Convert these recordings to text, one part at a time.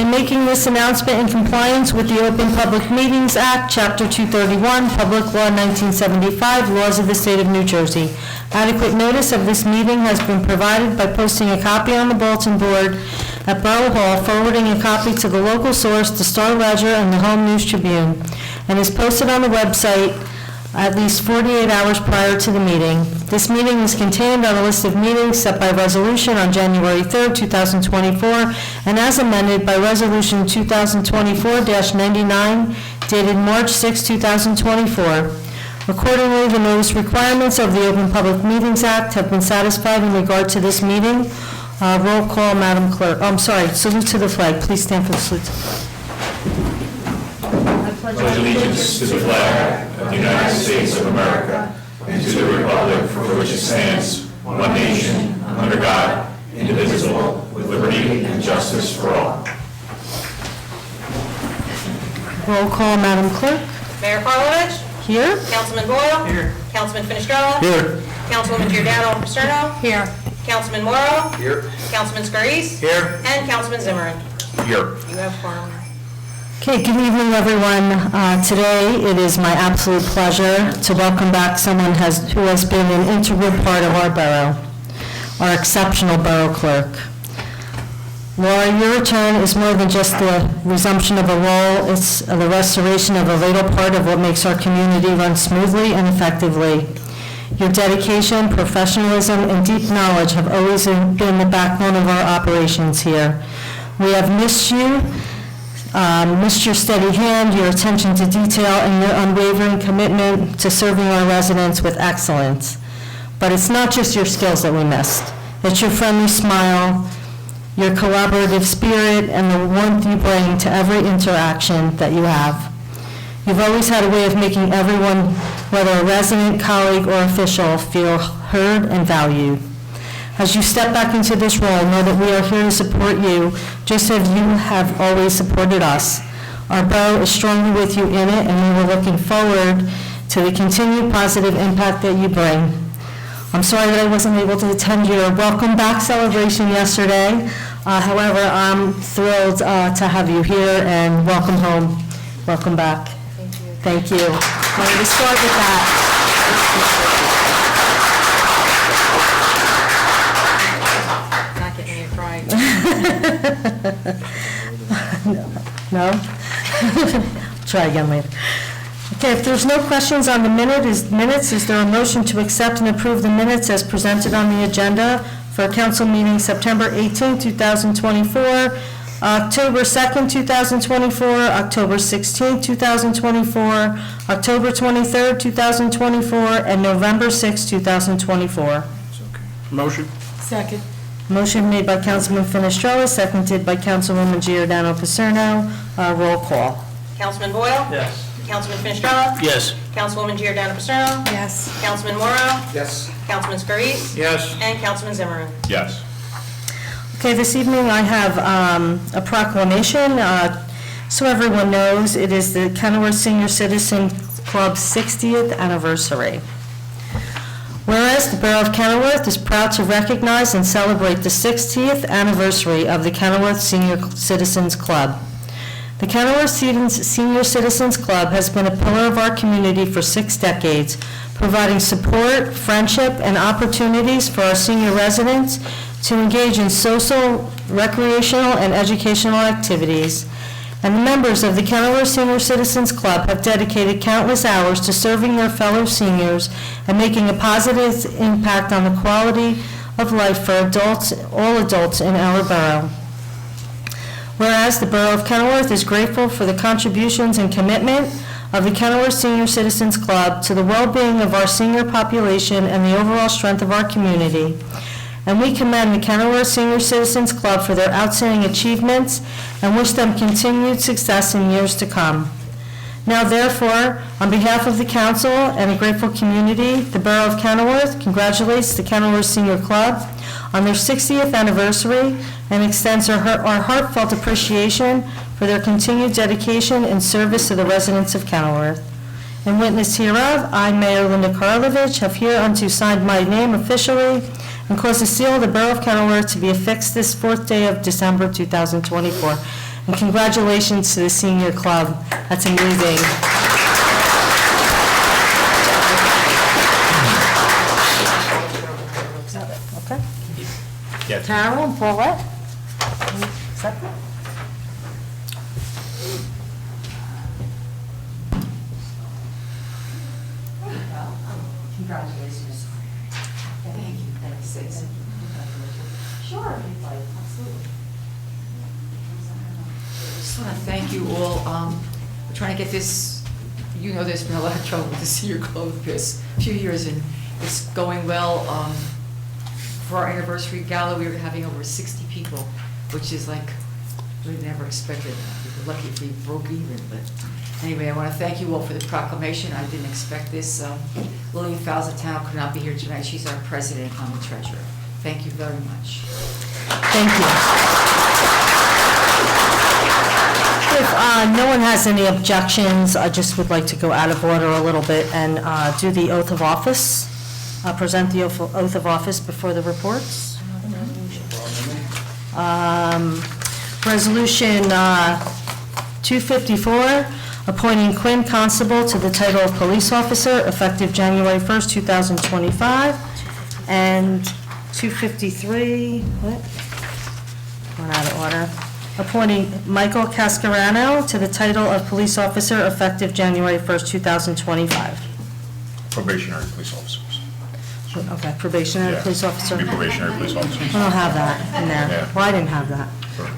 am making this announcement in compliance with the Open Public Meetings Act, Chapter 231, Public Law 1975, Laws of the State of New Jersey. Adequate notice of this meeting has been provided by posting a copy on the bulletin board at Borough Hall, forwarding a copy to the local source, the Star Ledger and the Home News Tribune, and is posted on the website at least 48 hours prior to the meeting. This meeting is contained on a list of meetings set by resolution on January 3rd, 2024, and as amended by Resolution 2024-99, dated March 6, 2024. Accordingly, the notice requirements of the Open Public Meetings Act have been satisfied in regard to this meeting. Roll call, Madam Clerk. Salute to the flag. Please stand for the salute. Pledge allegiance to the flag of the United States of America and to the republic for which it stands, one nation, under God, indivisible, with liberty and justice for all. Roll call, Madam Clerk. Mayor Karlovic. Here. Councilman Boyle. Here. Councilman Finestrella. Here. Councilwoman Giordano Paserno. Here. Councilman Morrow. Here. Councilman Scarice. Here. And Councilman Zimmerman. Here. You have quorum. Okay, good evening, everyone. Today, it is my absolute pleasure to welcome back someone who has been an integral part of our borough, our exceptional borough clerk. Laura, your return is more than just the resumption of a role. It's the restoration of a vital part of what makes our community run smoothly and effectively. Your dedication, professionalism, and deep knowledge have always been the backbone of our operations here. We have missed you. Missed your steady hand, your attention to detail, and your unwavering commitment to serving our residents with excellence. But it's not just your skills that we missed. It's your friendly smile, your collaborative spirit, and the warmth you bring to every interaction that you have. You've always had a way of making everyone, whether a resident, colleague, or official, feel heard and valued. As you step back into this role, know that we are here to support you, just as you have always supported us. Our borough is strongly with you in it, and we are looking forward to the continued positive impact that you bring. I'm sorry that I wasn't able to attend your welcome back celebration yesterday. However, I'm thrilled to have you here, and welcome home. Welcome back. Thank you. Thank you. I wanted to start with that. No? Try again later. Okay, if there's no questions on the minutes, is there a motion to accept and approve the minutes as presented on the agenda for council meeting September 18, 2024, October 2nd, 2024, October 16, 2024, October 23rd, 2024, and November 6, 2024? Motion. Second. Motion made by Councilman Finestrella, seconded by Councilwoman Giordano Paserno. Roll call. Councilman Boyle. Yes. Councilman Finestrella. Yes. Councilwoman Giordano Paserno. Yes. Councilman Morrow. Yes. Councilman Scarice. Yes. And Councilman Zimmerman. Yes. Okay, this evening I have a proclamation. So everyone knows, it is the Kenilworth Senior Citizen Club's 60th anniversary. Whereas the Borough of Kenilworth is proud to recognize and celebrate the 60th anniversary of the Kenilworth Senior Citizens Club. The Kenilworth Senior Citizens Club has been a pillar of our community for 6 decades, providing support, friendship, and opportunities for our senior residents to engage in social, recreational, and educational activities. And the members of the Kenilworth Senior Citizens Club have dedicated countless hours to serving their fellow seniors and making a positive impact on the quality of life for adults, all adults in our borough. Whereas the Borough of Kenilworth is grateful for the contributions and commitment of the Kenilworth Senior Citizens Club to the well-being of our senior population and the overall strength of our community. And we commend the Kenilworth Senior Citizens Club for their outstanding achievements and wish them continued success in years to come. Now, therefore, on behalf of the council and a grateful community, the Borough of Kenilworth congratulates the Kenilworth Senior Club on their 60th anniversary and extends our heartfelt appreciation for their continued dedication and service to the residents of Kenilworth. In witness hereof, I, Mayor Linda Karlovic, have hereunto signed my name officially and caused the seal of the Borough of Kenilworth to be affixed this 4th day of December 2024. And congratulations to the senior club. That's amazing. Okay. Yeah. Carol and Paulette? Accept it? Congratulations. Thank you. Thank you, Stacy. Sure, if you'd like, absolutely. Just want to thank you all. We're trying to get this, you know, there's been a lot of trouble with the senior club this few years, and it's going well. For our anniversary gala, we were having over 60 people, which is like, we never expected. We were lucky if we broke even, but anyway, I want to thank you all for the proclamation. I didn't expect this. Lillian Falzatano could not be here tonight. She's our president, I'm the treasurer. Thank you very much. Thank you. If no one has any objections, I just would like to go out of order a little bit and do the oath of office, present the oath of office before the reports. Resolution 254, appointing Quinn Constable to the title of police officer effective January 1st, 2025. And 253, going out of order, appointing Michael Cascarano to the title of police officer effective January 1st, 2025. Probationary police officers. Okay, probationary Yeah. police officer. Be probationary police officers. I don't have that in there. Yeah. Well, I didn't have that. Sure.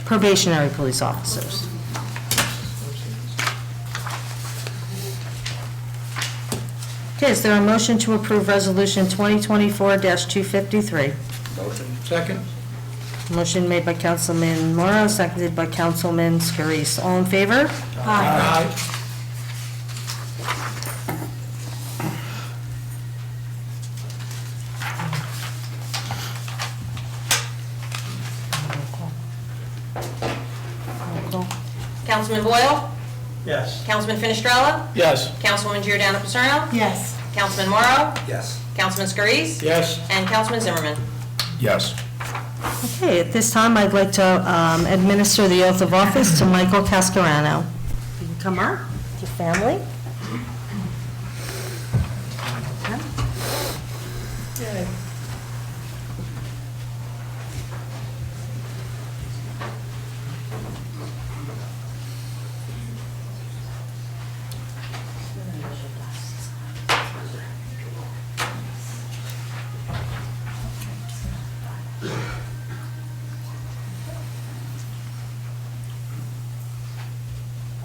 Probationary police officers. Okay, is there a motion to approve Resolution 2024-253? Motion. Second. Motion made by Councilman Morrow, seconded by Councilman Scarice. All in favor? Aye. Roll call. Councilman Boyle? Yes. Councilman Finestrella? Yes. Councilwoman Giordano Paterno? Yes. Councilman Morrow? Yes. Councilman Scarice? Yes. And Councilman Zimmerman? Yes. Okay, at this time, I'd like to administer the oath of office to Michael Cascarano. You can come up, with your family.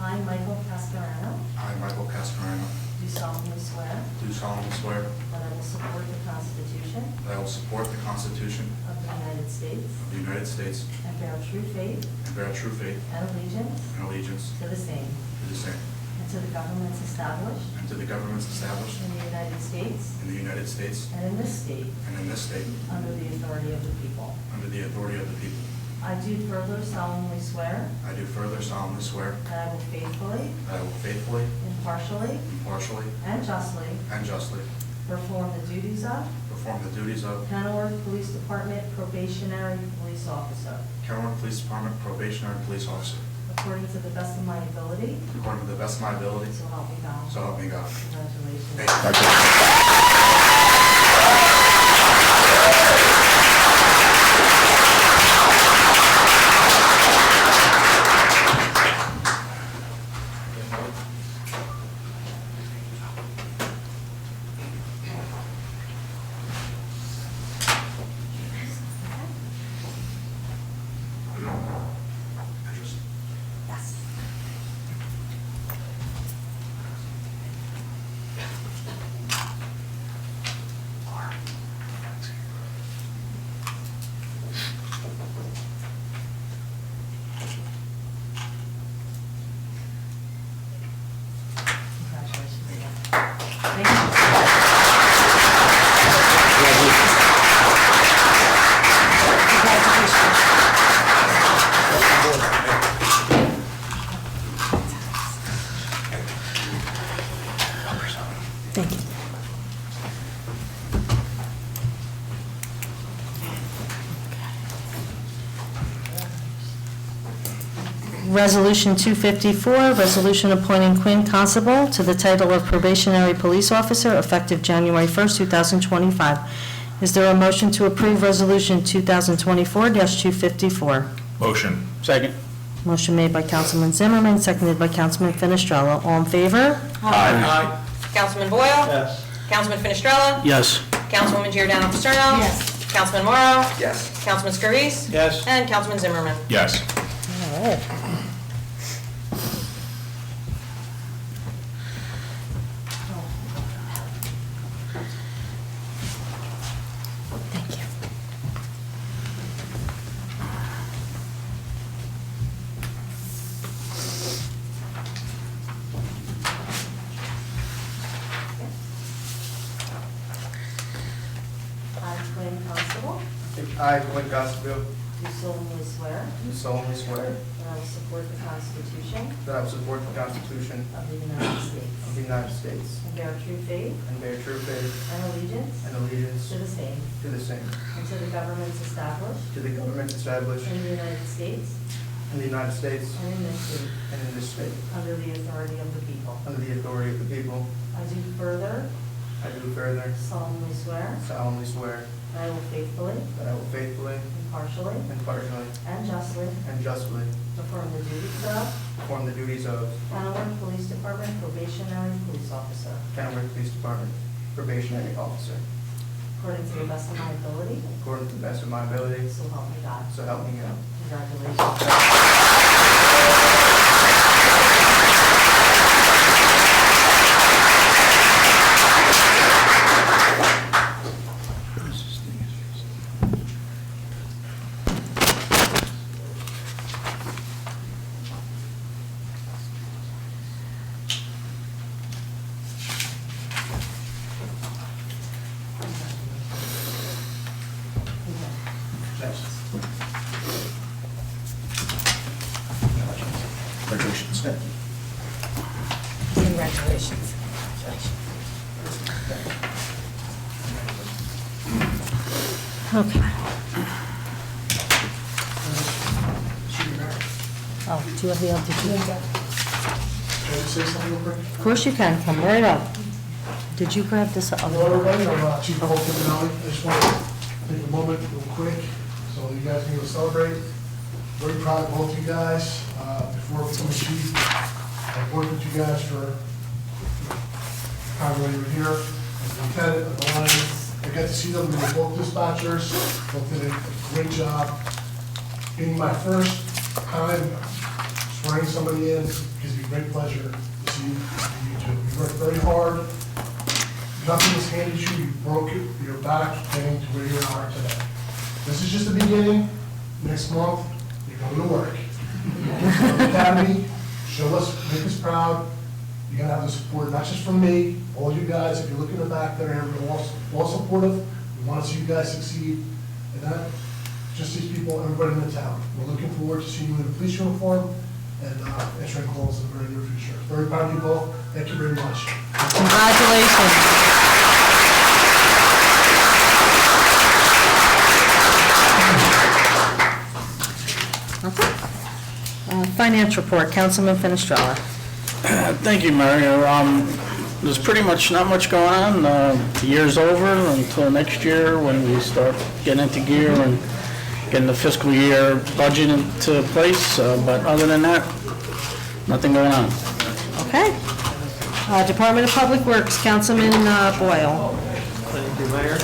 I, Michael Cascarano, I, Michael Cascarano, do solemnly swear do solemnly swear that I will support the Constitution that I will support the Constitution of the United States of the United States and bear true faith and bear true faith and allegiance and allegiance to the same to the same, and to the governments established and to the governments established in the United States in the United States and in this state and in this state under the authority of the people. under the authority of the people. I do further solemnly swear I do further solemnly swear that I will faithfully, that I will faithfully, impartially, impartially, and justly and justly perform the duties of perform the duties of Kenilworth Police Department probationary police officer, Kenilworth Police Department probationary police officer, according to the best of my ability, according to the best of my ability, so help me God. so help me God. Congratulations. Thank you. Congratulations again. Thank you. Thank you. Resolution 254, resolution appointing Quinn Constable to the title of probationary police officer effective January 1st, 2025. Is there a motion to approve Resolution 2024-254? Motion. Second. Motion made by Councilman Zimmerman, seconded by Councilman Fenestrello. All in favor? Aye. Councilman Boyle? Yes. Councilman Fenestrello? Yes. Councilwoman Giordano Paterno? Yes. Councilman Morrow? Yes. Councilman Scarice? Yes. And Councilman Zimmerman. Yes. All right. Thank you. I, Quinn Constable, I, Quinn Constable, do solemnly swear do solemnly swear that I will support the Constitution that I will support the Constitution of the United of States the United States and bear true faith and bear true faith and allegiance and allegiance to the same to the same, and to the governments established to the government established in the United States in the United States and in this state and in this state, under the authority of the people. under the authority of the people. I do further I do further solemnly swear solemnly swear that I will faithfully, that I will faithfully, impartially, impartially, and justly and justly perform the duties of perform the duties of Kenilworth Police Department probationary police officer Kenilworth Police Department probationary officer, according to the best of my ability, according to the best of my ability, so help me God. so help me God. Congratulations. Congratulations. Okay. Oh, do you have the other two? Can I say something real quick? Of course you can, come right up. Did you grab this other Hello, one? everybody, I'm Chief Paul Campanelli. I just want to take a moment real quick so you guys can go celebrate. Very proud of both you guys. Before becoming chief, I've worked with you guys for time when you were here. As a lieutenant of the line, I got to see them, we were both dispatchers, both did a great job. Being my first time swearing somebody in gives me great pleasure to see you two. You worked very hard. Nothing was handed to you, you broke your back getting to where you are today. This is just the beginning. Next month, you're going to work. You're the Academy, show us, make us proud. You're going to have the support, not just from me, all you guys. If you look in the back there, we're all supportive. We want to see you guys succeed. And not just these people, everybody in the town. We're looking forward to seeing you in a police uniform and entering calls in the very near future. Very proud of you both. Thank you very much. Congratulations. Okay. Finance report, Councilman Fenestrella. Thank you, Mario. There's pretty much not much going on. The year's over until next year when we start getting into gear and getting the fiscal year budget into place. But other than that, nothing going on. Okay. Department of Public Works, Councilman Boyle. Thank you, Mayor.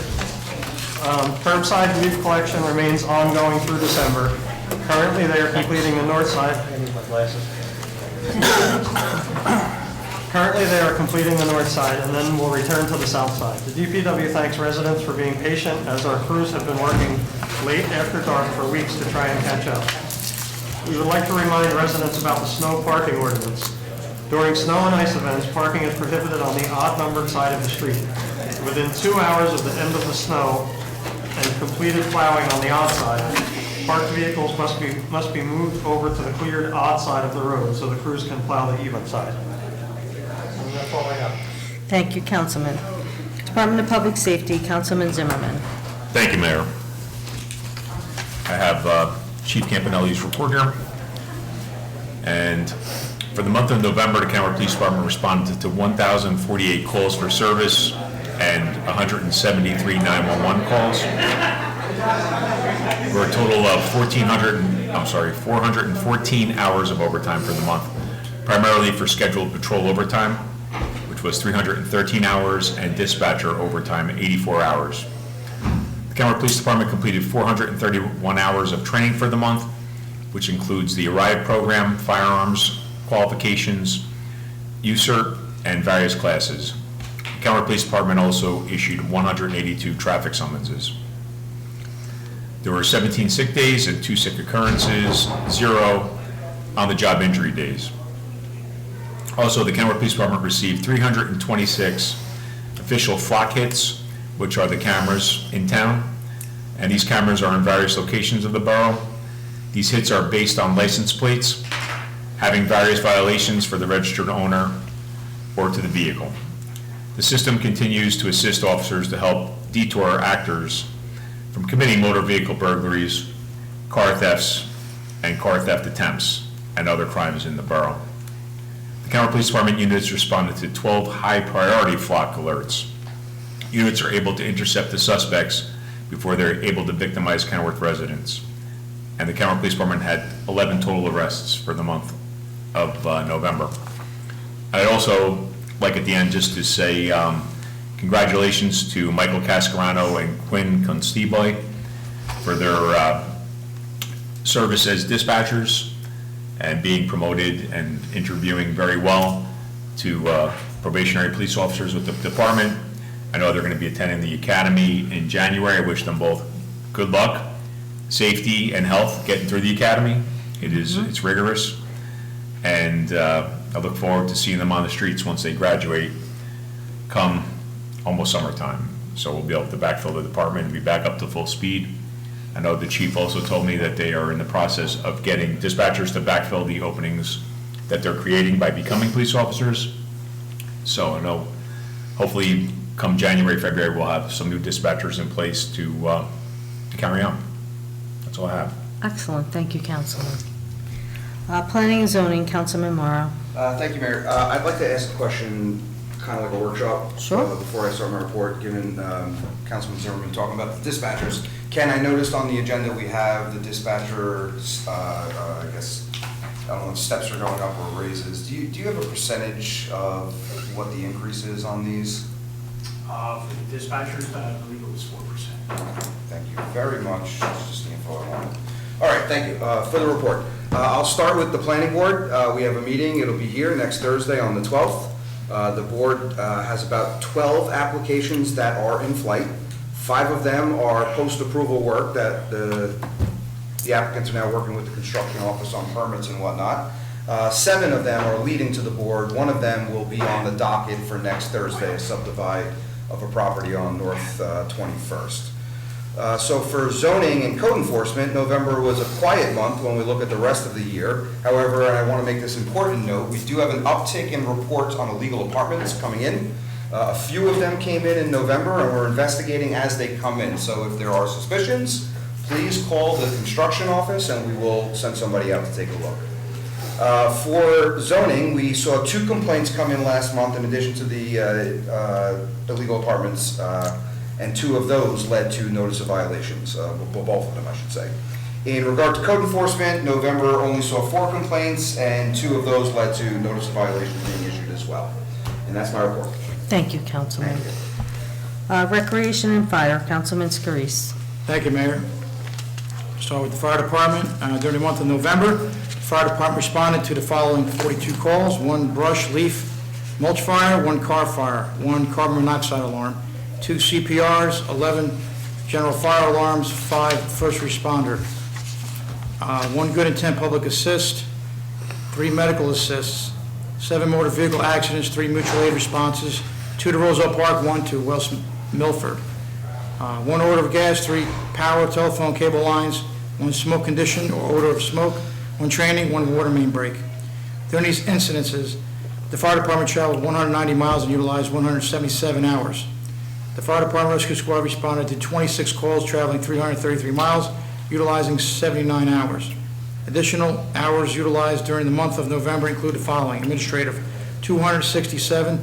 Curbside leaf collection remains ongoing through December. Currently, they are completing the north side. I need my glasses. Currently, they are completing the north side, and then will return to the south side. The DPW thanks residents for being patient, as our crews have been working late after dark for weeks to try and catch up. We would like to remind residents about the snow parking ordinance. During snow and ice events, parking is prohibited on the odd-numbered side of the street. Within 2 hours of the end of the snow and completed plowing on the odd side, parked vehicles must be moved over to the cleared odd side of the road so the crews can plow the even side. And that's all I have. Thank you, Councilman. Department of Public Safety, Councilman Zimmerman. Thank you, Mayor. I have Chief Campanelli's report here. And for the month of November, the Kennewick Police Department responded to 1,048 calls for service and 173 911 calls, for a total of 414 hours of overtime for the month, primarily for scheduled patrol overtime, which was 313 hours, and dispatcher overtime, 84 hours. The Kennewick Police Department completed 431 hours of training for the month, which includes the ARIVE program, firearms qualifications, USERT, and various classes. The Kennewick Police Department also issued 182 traffic summonses. There were 17 sick days and 2 sick occurrences, 0 on-the-job injury days. Also, the Kennewick Police Department received 326 official flock hits, which are the cameras in town, and these cameras are in various locations of the borough. These hits are based on license plates, having various violations for the registered owner or to the vehicle. The system continues to assist officers to help detour actors from committing motor vehicle burglaries, car thefts, and car theft attempts, and other crimes in the borough. The Kennewick Police Department units responded to 12 high-priority flock alerts. Units are able to intercept the suspects before they're able to victimize Kennewick residents. And the Kennewick Police Department had 11 total arrests for the month of November. I'd also like at the end just to say congratulations to Michael Cascarano and Quinn Constable for their service as dispatchers and being promoted and interviewing very well to probationary police officers with the department. I know they're going to be attending the academy in January. I wish them both good luck, safety, and health getting through the academy. It's rigorous, and I look forward to seeing them on the streets once they graduate come almost summertime. So we'll be able to backfill the department and be back up to full speed. I know the chief also told me that they are in the process of getting dispatchers to backfill the openings that they're creating by becoming police officers. So I know hopefully come January, February, we'll have some new dispatchers in place to carry on. That's all I have. Excellent, thank you, Councilman. Planning and zoning, Councilman Morrow. Thank you, Mayor. I'd like to ask a question, kind of like a workshop. Sure. Before I start my report, given Councilman Zimmerman talking about the dispatchers. Ken, I noticed on the agenda we have the dispatchers, I guess, I don't know if steps are going up or raises. Do you have a percentage of what the increase is on these? For the dispatchers, I believe it was 4%. Thank you very much. That's just the info I wanted. All right, thank you for the report. I'll start with the planning board. We have a meeting. It'll be here next Thursday on the 12th. The board has about 12 applications that are in flight. 5 of them are post-approval work that the applicants are now working with the construction office on permits and whatnot. 7 of them are leading to the board. 1 of them will be on the docket for next Thursday, a subdivide of a property on North 21st. So for zoning and code enforcement, November was a quiet month when we look at the rest of the year. However, and I want to make this important note, we do have an uptick in reports on illegal apartments coming in. A few of them came in November, and we're investigating as they come in. So if there are suspicions, please call the construction office, and we will send somebody out to take a look. For zoning, we saw 2 complaints come in last month in addition to the illegal apartments, and 2 of those led to notice of violations, well, both of them, I should say. In regard to code enforcement, November only saw 4 complaints, and 2 of those led to notice of violations being issued as well. And that's my report. Thank you, Councilman. Recreation and Fire, Councilman Scarice. Thank you, Mayor. Start with the fire department. During the month of November, the fire department responded to the following 42 calls: 1 brush, leaf, mulch fire, 1 car fire, 1 carbon monoxide alarm, 2 CPRs, 11 general fire alarms, 5 first responder, 1 good intent public assist, 3 medical assists, 7 motor vehicle accidents, 3 mutual aid responses, 2 to Roselle Park, 1 to West Milford, 1 odor of gas, 3 power, telephone, cable lines, 1 smoke condition or odor of smoke, 1 training, 1 water main break. During these incidences, the fire department traveled 190 miles and utilized 177 hours. The fire department rescue squad responded to 26 calls traveling 333 miles, utilizing 79 hours. Additional hours utilized during the month of November include the following: administrative, 267,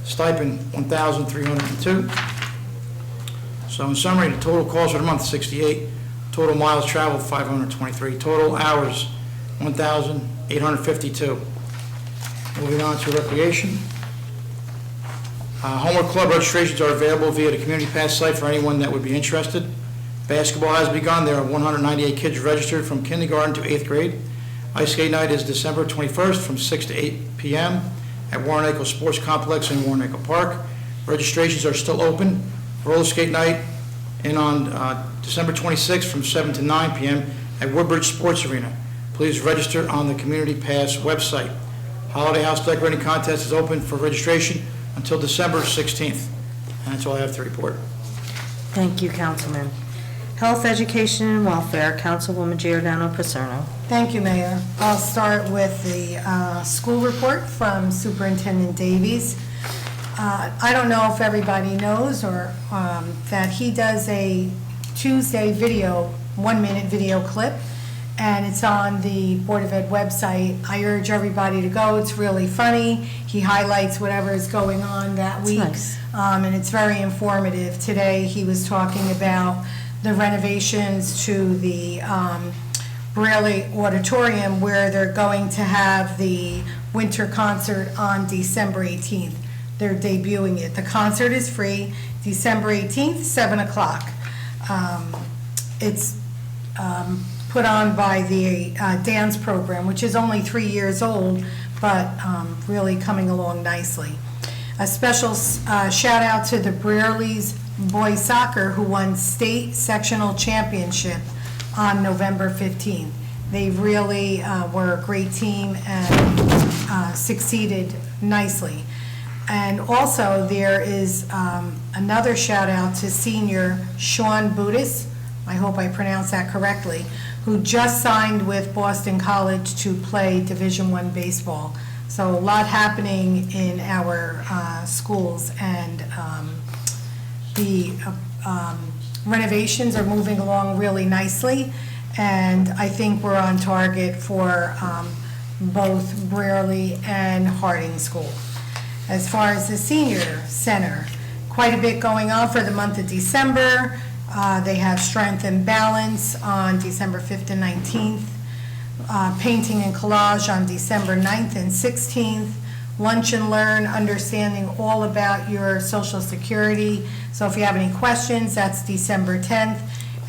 stipend, 1,302. So in summary, the total calls for the month, 68, total miles traveled, 523, total hours, 1,852. Moving on to recreation. Homework club registrations are available via the Community Pass site for anyone that would be interested. Basketball has begun. There are 198 kids registered from kindergarten to 8th grade. Ice skate night is December 21st from 6 to 8 p.m. at Warren Echo Sports Complex in Warren Echo Park. Registrations are still open. Roller skate night in on December 26th from 7 to 9 p.m. at Woodbridge Sports Arena. Please register on the Community Pass website. Holiday House Decorating Contest is open for registration until December 16th. And that's all I have to report. Thank you, Councilman. Health, Education, and Welfare, Councilwoman Giordano Paserno. Thank you, Mayor. I'll start with the school report from Superintendent Davies. I don't know if everybody knows or that he does a Tuesday video, 1-minute video clip, and it's on the Board of Ed website. I urge everybody to go. It's really funny. He highlights whatever is going on that week. Nice. And it's very informative. Today, he was talking about the renovations to the Braley Auditorium, where they're going to have the winter concert on December 18th. They're debuting it. The concert is free, December 18th, 7 o'clock. It's put on by the dance program, which is only 3 years old, but really coming along nicely. A special shout out to the Brearley's boys soccer, who won state sectional championship on November 15th. They really were a great team and succeeded nicely. And also there is another shout out to senior Sean Budis, I hope I pronounced that correctly, who just signed with Boston College to play Division I baseball. So a lot happening in our schools, and the renovations are moving along really nicely, and I think we're on target for both Brearley and Harding School. As far as the senior center, quite a bit going on for the month of December. They have Strength and Balance on December 5th and 19th. Painting and Collage on December 9th and 16th. Lunch and Learn, understanding all about your Social Security. So if you have any questions, that's December 10th.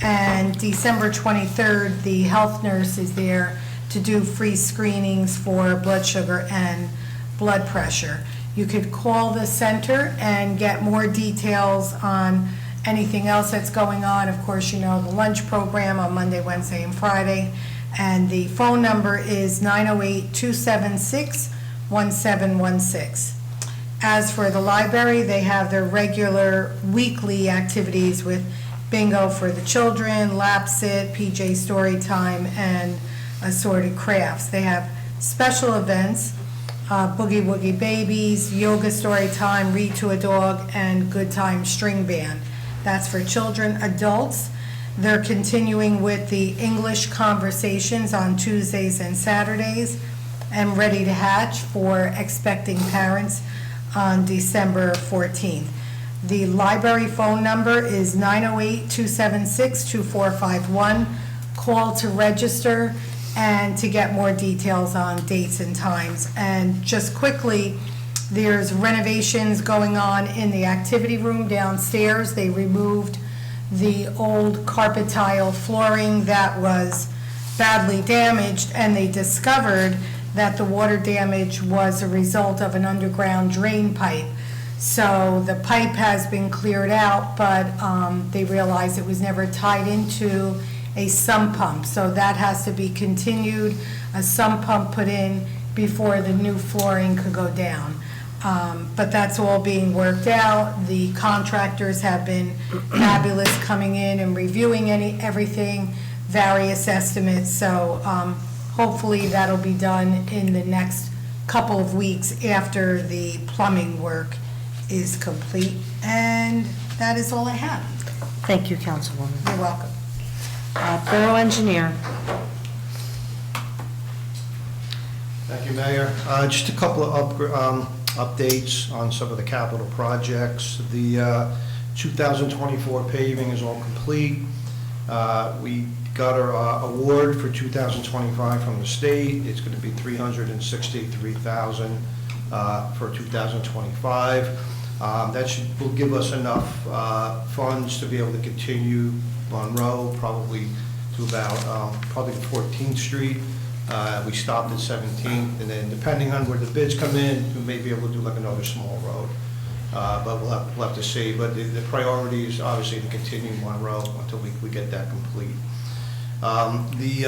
And December 23rd, the health nurse is there to do free screenings for blood sugar and blood pressure. You could call the center and get more details on anything else that's going on. Of course, you know the lunch program on Monday, Wednesday, and Friday. And the phone number is 908-276-1716. As for the library, they have their regular weekly activities with bingo for the children, lap sit, PJ story time, and assorted crafts. They have special events, Boogie Woogie Babies, yoga story time, read to a dog, and good time string band. That's for children. Adults, they're continuing with the English conversations on Tuesdays and Saturdays, and Ready to Hatch for expecting parents on December 14th. The library phone number is 908-276-2451. Call to register and to get more details on dates and times. And just quickly, there's renovations going on in the activity room downstairs. They removed the old carpet tile flooring that was badly damaged, and they discovered that the water damage was a result of an underground drain pipe. So the pipe has been cleared out, but they realized it was never tied into a sump pump. So that has to be continued, a sump pump put in before the new flooring could go down. But that's all being worked out. The contractors have been fabulous coming in and reviewing everything, various estimates. So hopefully that'll be done in the next couple of weeks after the plumbing work is complete. And that is all I have. Thank you, Councilwoman. You're welcome. Borough Engineer. Thank you, Mayor. Just a couple of updates on some of the capital projects. The 2024 paving is all complete. We got our award for 2025 from the state. It's going to be $363,000 for 2025. That will give us enough funds to be able to continue Monroe probably to about probably 14th Street. We stopped at 17th, and then depending on where the bids come in, we may be able to do like another small road. But we'll have to see. But the priority is obviously to continue Monroe until we get that complete. The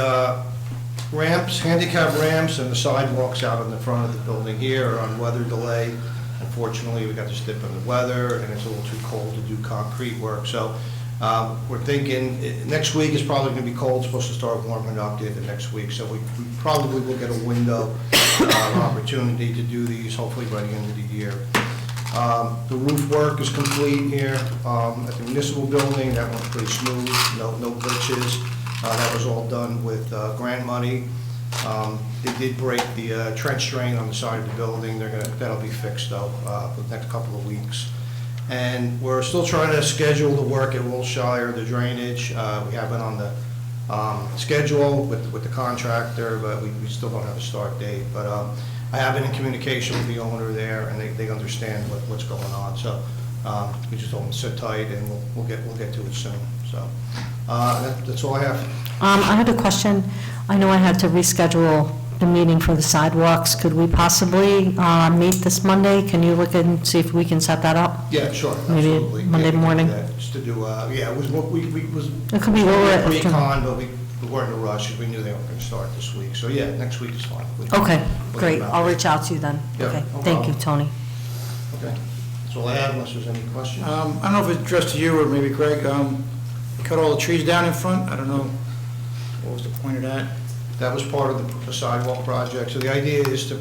ramps, handicap ramps and the sidewalks out in the front of the building here are on weather delay. Unfortunately, we got this dip in the weather and it's a little too cold to do concrete work. So we're thinking next week is probably going to be cold. It's supposed to start warming up the end of next week. So we probably will get a window opportunity to do these hopefully by the end of the year. The roof work is complete here at the municipal building. That went pretty smooth, no glitches. That was all done with grant money. They did break the trench drain on the side of the building. That'll be fixed though for the next couple of weeks. And we're still trying to schedule the work at Wilshire, the drainage. We have it on the schedule with the contractor, but we still don't have a start date. But I have been in communication with the owner there, and they understand what's going on. So we just don't sit tight, and we'll get to it soon. So that's all I have. I had a question. I know I had to reschedule the meeting for the sidewalks. Could we possibly meet this Monday? Can you look and see if we can set that up? Yeah, sure, Maybe absolutely. Monday Yeah, we can do morning? that. Just to do, yeah, it was, It could be over pre-con, but we weren't in a rush, because we knew they weren't going to start this week. So yeah, next week is fine. Okay, We'll great. get I'll back. reach out to you then. Yeah, Okay, no thank you, problem. Tony. Okay, that's all I have, unless there's any questions. I don't know if it's addressed to you or maybe Greg. Cut all the trees down in front. I don't know. What was the point of that? That was part of the sidewalk project. So the idea is to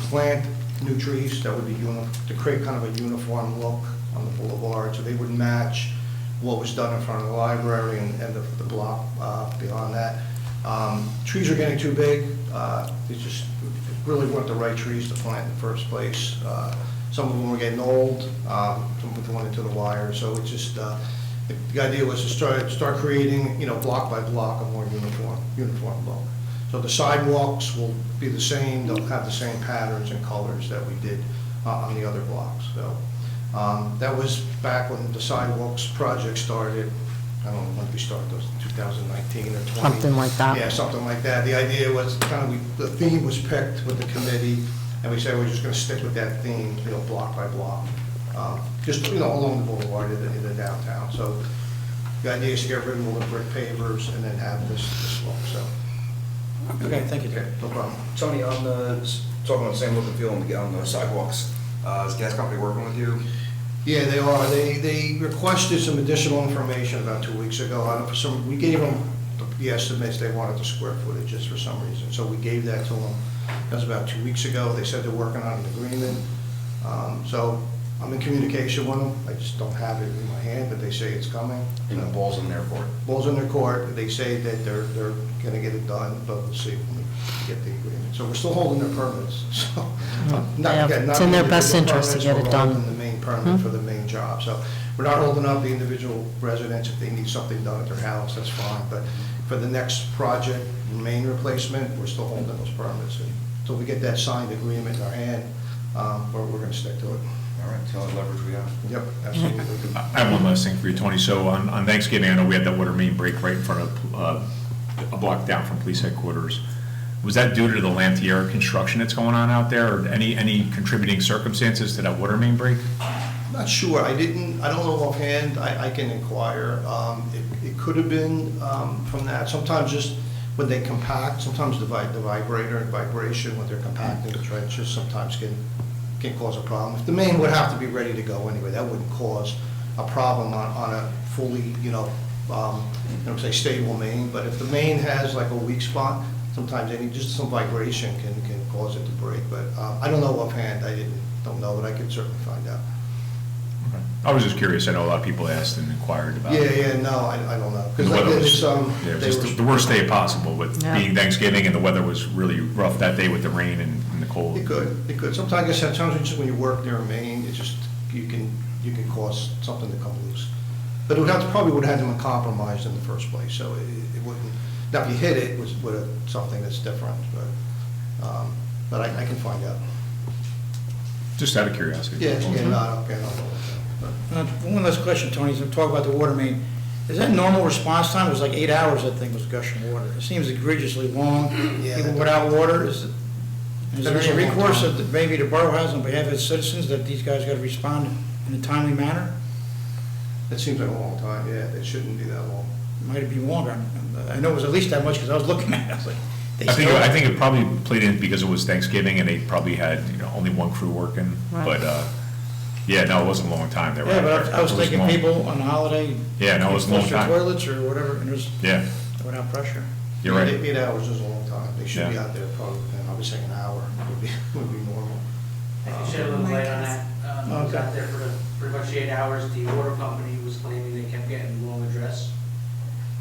plant new trees that would be to create kind of a uniform look on the boulevard, so they would match what was done in front of the library and the block beyond that. Trees are getting too big. They just really weren't the right trees to plant in the first place. Some of them were getting old, some of them went into the wire, so it's just, the idea was to start creating, block by block, a more uniform look. So the sidewalks will be the same, they'll have the same patterns and colors that we did on the other blocks. So that was back when the sidewalks project started. I don't know when we started, those 2019 or 20. Something like that. Yeah, something like that. The idea was the theme was picked with the committee, and we said we're just going to stick with that theme, block by block. Just, along the boulevard in the downtown. So the idea is to get rid of all the brick pavers and then have this look, so. Okay, thank you. Okay, no problem. Tony, talking about the same look and feel on the sidewalks, is the gas company working with you? Yeah, they are. They requested some additional information about 2 weeks ago. We gave them the estimates. They wanted the square footage just for some reason. So we gave that to them. That was about 2 weeks ago. They said they're working on an agreement. So I'm in communication with them. I just don't have it in my hand, but they say it's coming. And the ball's in their court. Ball's in their court. They say that they're going to get it done, but we'll see when we get the agreement. So we're still holding their permits. So It's in their best interest to get it done. We're holding the main permit for the main job. So we're not holding up the individual residents. If they need something done at their house, that's fine. But for the next project, main replacement, we're still holding those permits. And until we get that signed agreement in our hand, we're going to stick to it. All right, tell us leverage we have. Yep, absolutely. I have one last thing for you, Tony. So on Thanksgiving, I know we had that water main break right in front of, a block down from police headquarters. Was that due to the Lantier construction that's going on out there, or any contributing circumstances to that water main break? Not sure. I don't know offhand. I can inquire. It could have been from that. Sometimes just when they compact, sometimes the vibrator and vibration when they're compacting the trenches sometimes can cause a problem. If the main would have to be ready to go anyway, that wouldn't cause a problem on a fully, say stable main. But if the main has like a weak spot, sometimes just some vibration can cause it to break. But I don't know offhand. Don't know, but I could certainly find out. Okay, I was just curious, I know a lot of people asked and inquired about Yeah, it. no, I don't know. The Because weather was, it's, yeah, it was just the worst day possible, with Yeah. being Thanksgiving and the weather was really rough that day with the rain and the cold. It could. Sometimes, I guess, sometimes just when you work near Maine, it just, you can cause something to come loose. But it would probably would have been compromised in the first place, so it wouldn't, now if you hit it, was something that's different, but I can find out. Just out of curiosity. Yeah, no, okay, no. One last question, Tony, so talk about the water main. Is that normal response time? It was like 8 hours that thing was gushing water. It seems egregiously long, Yeah, even that- without water. Is That there is a any long recourse time. that maybe the borough has on behalf of its citizens that these guys got to respond in a timely manner? It seems like a long time, yeah, it shouldn't be that long. Might it be longer? I know it was at least that much because I was looking at it. I was like, they I think it probably played in because it was Thanksgiving and they probably had, only one crew working, Right. but, yeah, no, it wasn't a long time. They were Yeah, out but there. I was It thinking long. people on a holiday. Yeah, no, it was a long flush their time. toilets or whatever, and there's, Yeah, without pressure. you're right. 8 hours is a long time. They should be Yeah. out there probably, I would say an hour would be normal. I think shed a little light on that. I was out there for pretty much 8 hours. The water company was claiming they kept getting the wrong address.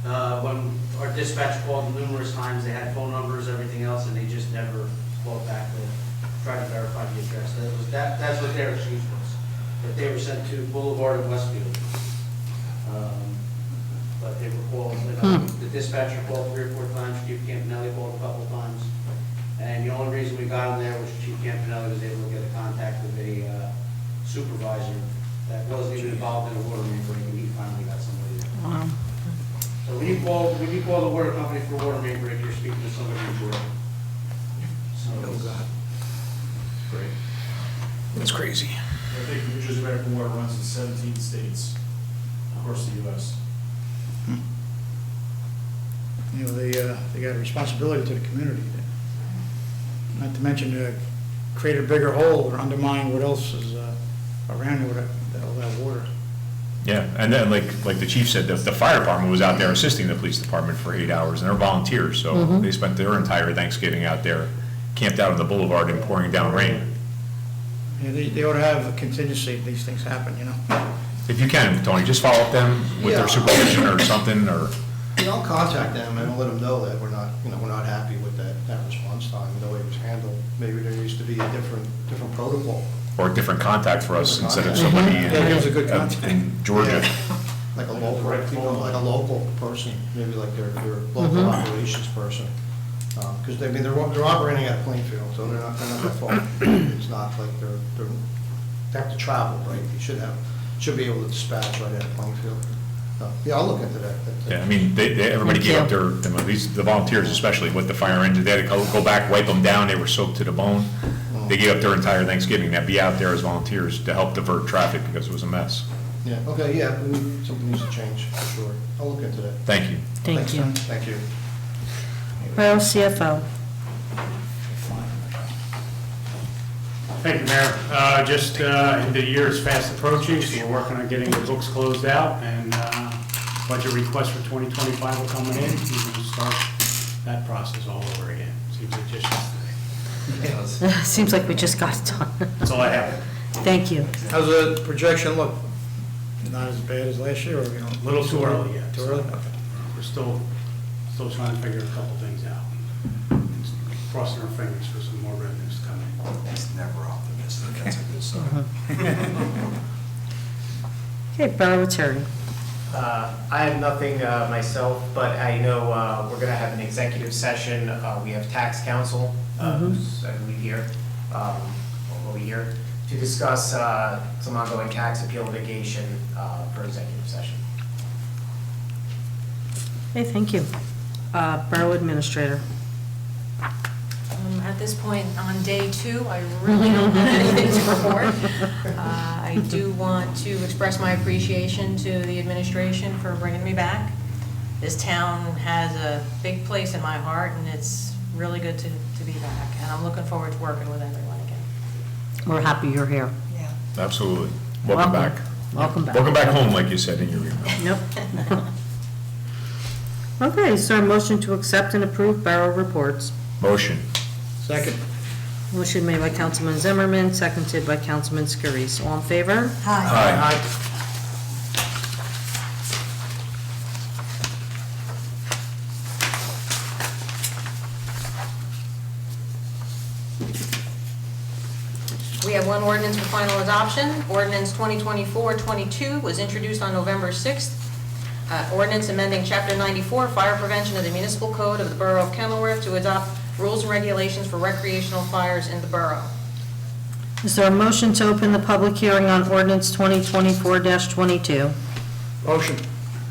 When our dispatch called numerous times, they had phone numbers, everything else, and they just never called back to try to verify the address. That's what their excuse was, that they were sent to Boulevard of Westfield. But they were called, the dispatcher called 3 or 4 times, Chief Campanelli called a couple of times. And the only reason we got him there was Chief Campanelli was able to get a contact with a supervisor that wasn't even involved in a water main break, and he finally got somebody there. Wow. So when you call the water company for a water main break, you're speaking to somebody in Georgia. So, Great. That's crazy. I think New Jersey American Water runs in 17 states across the U.S. They got a responsibility to the community. Not to mention, create a bigger hole or undermine what else is around with all that water. Yeah, and then like the chief said, the fire department was out there assisting the police department for 8 hours, and they're volunteers, so they spent their entire Thanksgiving out there, camped out on the boulevard and pouring down rain. Yeah, they ought to have a contingency if these things happen, If you can, Tony, just follow up them with Yeah. their supervision or something, or, I'll contact them and let them know that we're not happy with that response time, the way it was handled. Maybe there needs to be a different protocol. or a different contact for us Different instead of contact. somebody Yeah, give us a good in contact. Georgia. Yeah. Like a local person, maybe like their local operations person. Because they're operating at Plainfield, so they're not that far. It's not like they have to travel, right? They should be able to dispatch right at Plainfield. Yeah, I'll look into that. Yeah, I mean, everybody Thank gave up you. the volunteers especially with the fire engine, they had to go back, wipe them down, they were soaked to the bone. They gave up their entire Thanksgiving, to be out there as volunteers to help divert traffic because it was a mess. Yeah, okay, yeah, something needs to change, for sure. I'll look into that. Thank you. Thank Thanks, you. Tom. Thank you. Borough CFO. Thank you, Mayor. Just, the year is fast approaching, so we're working on getting the books closed out, and budget requests for 2025 are coming in. We will start that process all over again. Seems like just yesterday. Seems like we just got done. That's all I have. Thank you. How's the projection look? Not as bad as last year, or, A little too early yet. Too early? Okay. We're still trying to figure a couple things out. Crossing our fingers for some more revenues to come in. He's never optimistic, that's a good sign. Okay, Borough Attorney. I have nothing myself, but I know we're going to have an executive session. We have tax counsel, who's, I believe, here, or will be here, to discuss some ongoing tax appeal litigation for executive session. Okay, thank you. Borough Administrator. At this point, on day 2, I really don't have anything to report. I do want to express my appreciation to the administration for bringing me back. This town has a big place in my heart, and it's really good to be back. And I'm looking forward to working with everyone again. We're happy you're here. Yeah. Absolutely. Welcome back. Welcome back. Welcome back home, like you said in your email. Nope. Okay, so a motion to accept and approve Borough reports. Motion. Second. Motion made by Councilman Zimmerman, seconded by Councilman Scurries. All in favor? Aye. ordinance for final adoption. Ordinance 2024-22 was introduced on November 6th. Ordinance amending Chapter 94, Fire Prevention of the Municipal Code of the Borough of Kenilworth to adopt rules and regulations for recreational fires in the borough. Is there a motion to open the public hearing on ordinance 2024-22? Motion.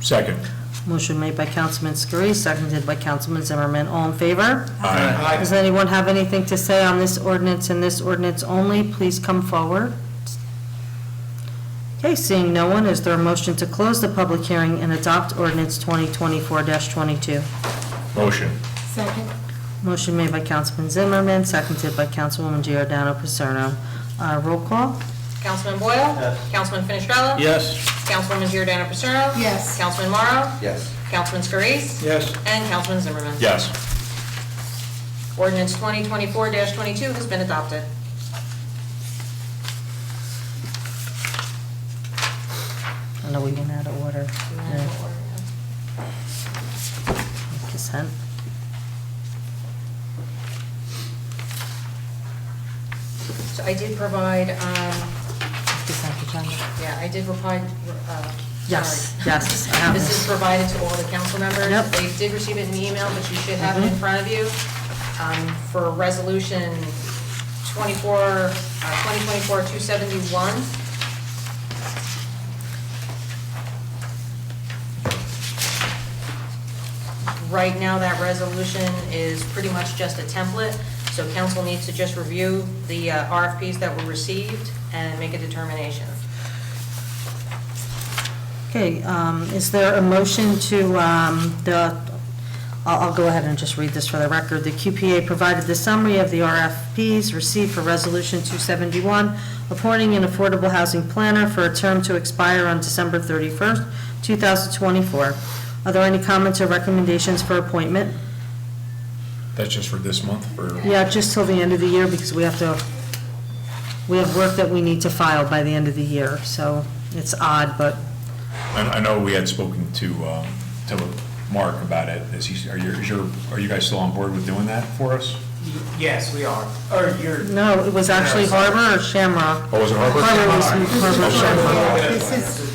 Second. Motion made by Councilman Scurry, seconded by Councilman Zimmerman. All in favor? Aye. Does anyone have anything to say on this ordinance and this ordinance only? Please come forward. Okay, seeing no one, is there a motion to close the public hearing and adopt ordinance 2024-22? Motion. Second. Motion made by Councilman Zimmerman, seconded by Councilwoman Giordano Paserno. Roll call? Councilman Boyle? Yes. Councilman Finistrello? Yes. Councilwoman Giordano Paserno? Yes. Councilman Morrow? Yes. Councilman Scurries? Yes. And Councilman Zimmerman? Yes. Ordinance 2024-22 has been adopted. I know we went out of order. Yeah. Consent. So I did provide, Consent agenda. yeah, I did provide, Yes, sorry. yes, I have This this. is provided to all the council members. Yep. They did receive it in the email, but you should have it in front of you. For resolution 2024-271. Right now, that resolution is pretty much just a template, so council needs to just review the RFPs that were received and make a determination. Okay, is there a motion to, I'll go ahead and just read this for the record. The QPA provided the summary of the RFPs received for Resolution 271, appointing an affordable housing planner for a term to expire on December 31st, 2024. Are there any comments or recommendations for appointment? That's just for this month, or? Yeah, just till the end of the year, because we have work that we need to file by the end of the year, so it's odd, but I know we had spoken to Mark about it. Are you guys still on board with doing that for us? Yes, we are. Or you're. no, it was actually Harbor or Shamrock? Oh, was it Harbor? Harbor was Harbor Shamrock.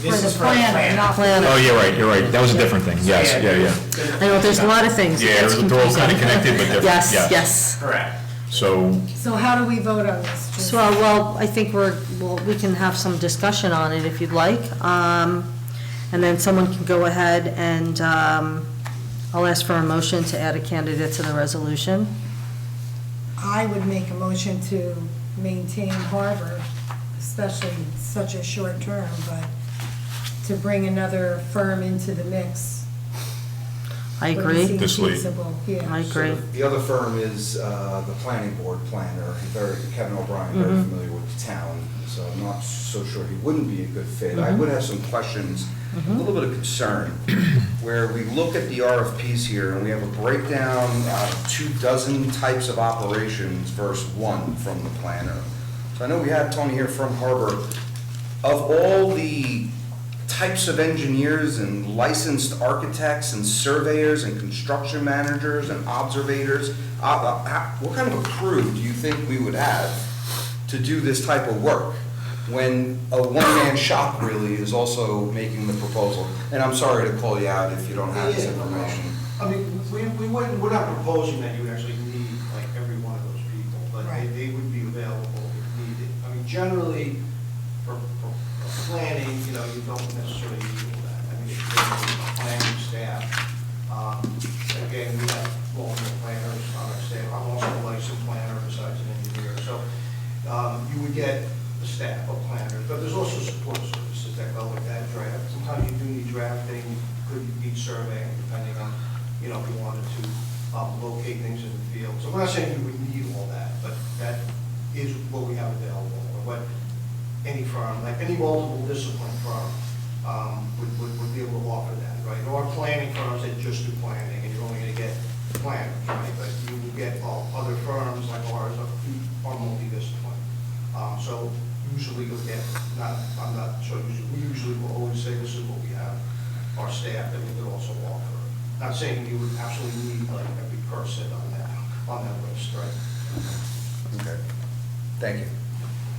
This is for the plan. plan, not Plan. Oh, you're right. That was a different thing. Yes, yeah. I know, there's a lot of things. Yeah, It's they're all kind of confusing. connected, but different. Yes. Correct. So, So how do we vote on this? Just- So, well, I think we can have some discussion on it if you'd like. And then someone can go ahead and, I'll ask for a motion to add a candidate to the resolution. I would make a motion to maintain Harbor, especially such a short term, but to bring another firm into the mix. I would agree. seem This lead. feasible, yeah. I agree. The other firm is the planning board planner, Kevin O'Brien, very familiar with the town, so I'm not so sure he wouldn't be a good fit. I would have some questions, a little bit of concern, where we look at the RFPs here and we have a breakdown of 24 types of operations versus one from the planner. So I know we have Tony here from Harbor. Of all the types of engineers and licensed architects and surveyors and construction managers and observators, what kind of a crew do you think we would have to do this type of work when a one-man shop really is also making the proposal? And I'm sorry to call you out if you don't have this information. I mean, we're not proposing that you actually need like every one of those people, but they would be available if needed. I mean, generally, for planning, you don't necessarily need all that. I mean, it's a planning staff. Again, we have multiple planners on our staff. I'm also a licensed planner besides an engineer. So you would get the staff of planners, but there's also support services that go with that draft. Sometimes you do need drafting, could need surveying, depending on, if you wanted to locate things in the field. So I'm not saying you would need all that, but that is what we have available, or what any firm, like any multiple discipline firm, would be able to offer that, right? There are planning firms that just do planning, and you're only gonna get planners, right? But you will get other firms like ours are multidiscipline. So usually you'll get, I'm not sure, we usually will always say this is what we have, our staff that we could also offer. Not saying you would absolutely need like every person on that list, right? Okay, thank you.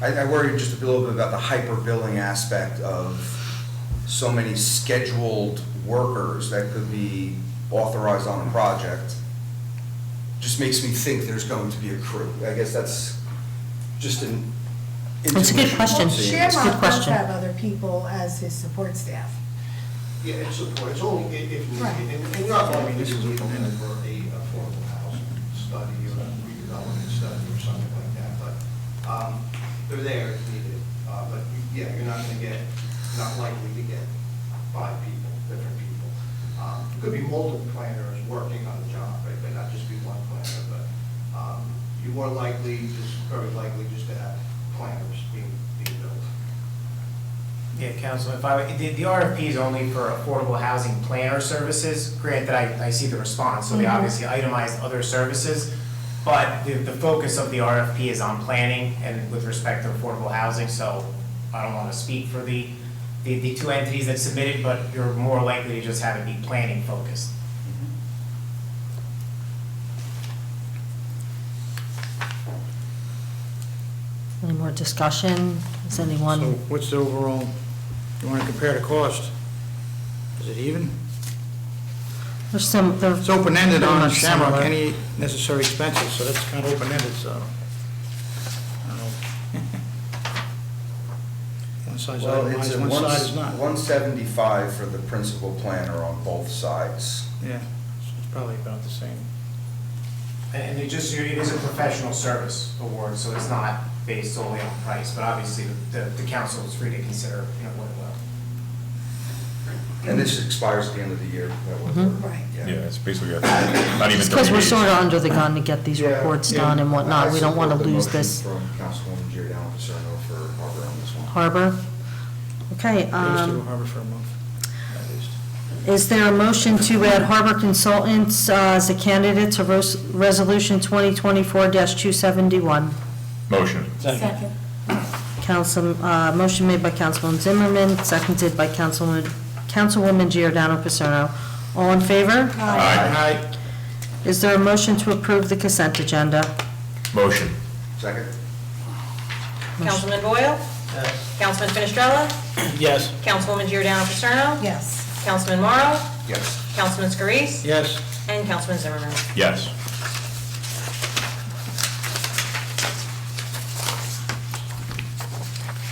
I worry just a little bit about the hyper-billing aspect of so many scheduled workers that could be authorized on a project. Just makes me think there's going to be a crew. I guess that's just an It's a good intuition. question. Well, It's a good Shamrock does question. have other people as his support staff. Yeah, it's support, it's only if, Right. and you're not going to be using it for a affordable housing study or a redevelopment study or something like that, but, they're there if needed. But, yeah, you're not likely to get 5 people, different people. It could be multiple planners working on the job, right, but not just be one planner, but, you're more likely, very likely just to have planners being built. Yeah, Council, the RFP is only for affordable housing planner services. Granted, I see the response, so they obviously itemized other services, but the focus of the RFP is on planning and with respect to affordable housing, so I don't want to speak for the 2 entities that submitted, but you're more likely to just have it be planning focused. Any more discussion? Is anyone? So what's the overall, you want to compare the cost? Is it even? There's some, they're It's open-ended pretty on much Shamrock, similar. any necessary expenses, so that's kind of open-ended, so. I don't know. One side's Well, it's itemized, a one side is not. 175 for the principal planner on both sides. Yeah, so it's probably about the same. And it is a professional service award, so it's not based solely on price, but obviously the council is free to consider, what it will. And this expires at the end of the year. Right. Yeah, it's basically, not even Just because 30 we're days. sort of under the gun to get these reports done and whatnot. We don't want to lose this. From Councilwoman Giordano Paserno for Harbor on this one. Harbor? Okay, They used to go Harbor for a month, at least. is there a motion to add Harbor Consultants as a candidate to Resolution 2024-271? Motion. Second. Motion made by Councilman Zimmerman, seconded by Councilwoman Giordano Paserno. All in favor? Aye. Is there a motion to approve the consent agenda? Motion. Second? Councilman Boyle? Councilman Finestrella? Yes. Councilwoman Giordano Paserno? Yes. Councilman Morrow? Yes. Councilman Scarice? Yes. And Councilman Zimmerman. Yes.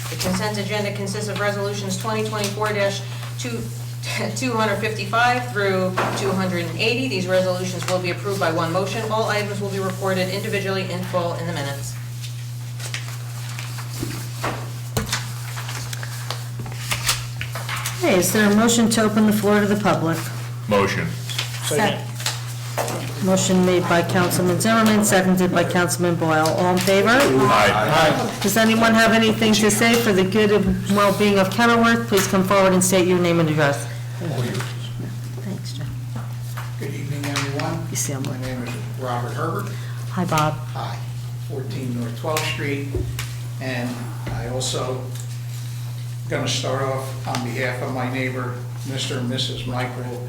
The consent agenda consists of resolutions 2024-255 through 280. These resolutions will be approved by one motion. All items will be reported individually in full in the minutes. Okay, is there a motion to open the floor to the public? Motion. Second. Motion made by Councilman Zimmerman, seconded by Councilman Boyle. All in favor? Aye. Does anyone have anything to say for the good and well-being of Kenilworth? Please come forward and state your name and address. Thanks, Jim. Good evening, everyone. You see, I'm My name is Robert Herbert. Hi, Bob. Hi, 14 North 12th Street. And I also going to start off on behalf of my neighbor, Mr. and Mrs. Michael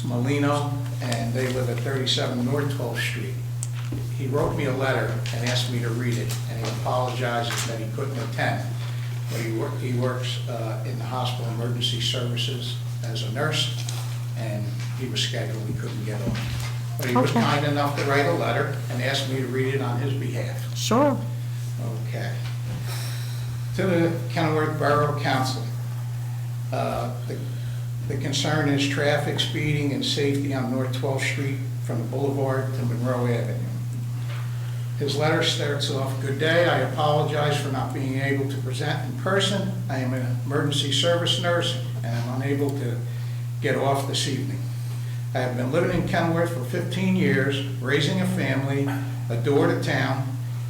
Molino, and they live at 37 North 12th Street. He wrote me a letter and asked me to read it, and he apologizes that he couldn't attend. But he works in the hospital emergency services as a nurse, and he was scheduled, he couldn't get on. But he was Okay. kind enough to write a letter and ask me to read it on his behalf. Sure. Okay. To the Kenilworth Borough Council, the concern is traffic, speeding, and safety on North 12th Street from the Boulevard to Monroe Avenue. His letter starts off, "Good day, I apologize for not being able to present in person. I am an emergency service nurse and I'm unable to get off this evening. I have been living in Kenilworth for 15 years, raising a family, adore the town.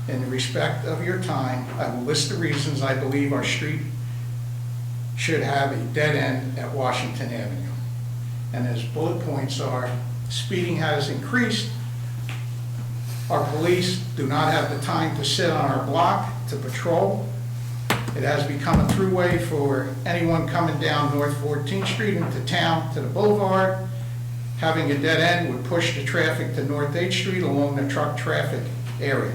In respect of your time, I will list the reasons I believe our street should have a dead end at Washington Avenue." And his bullet points are, speeding has increased. Our police do not have the time to sit on our block to patrol. It has become a throughway for anyone coming down North 14th Street into town to the boulevard. Having a dead end would push the traffic to North 8th Street along the truck traffic area.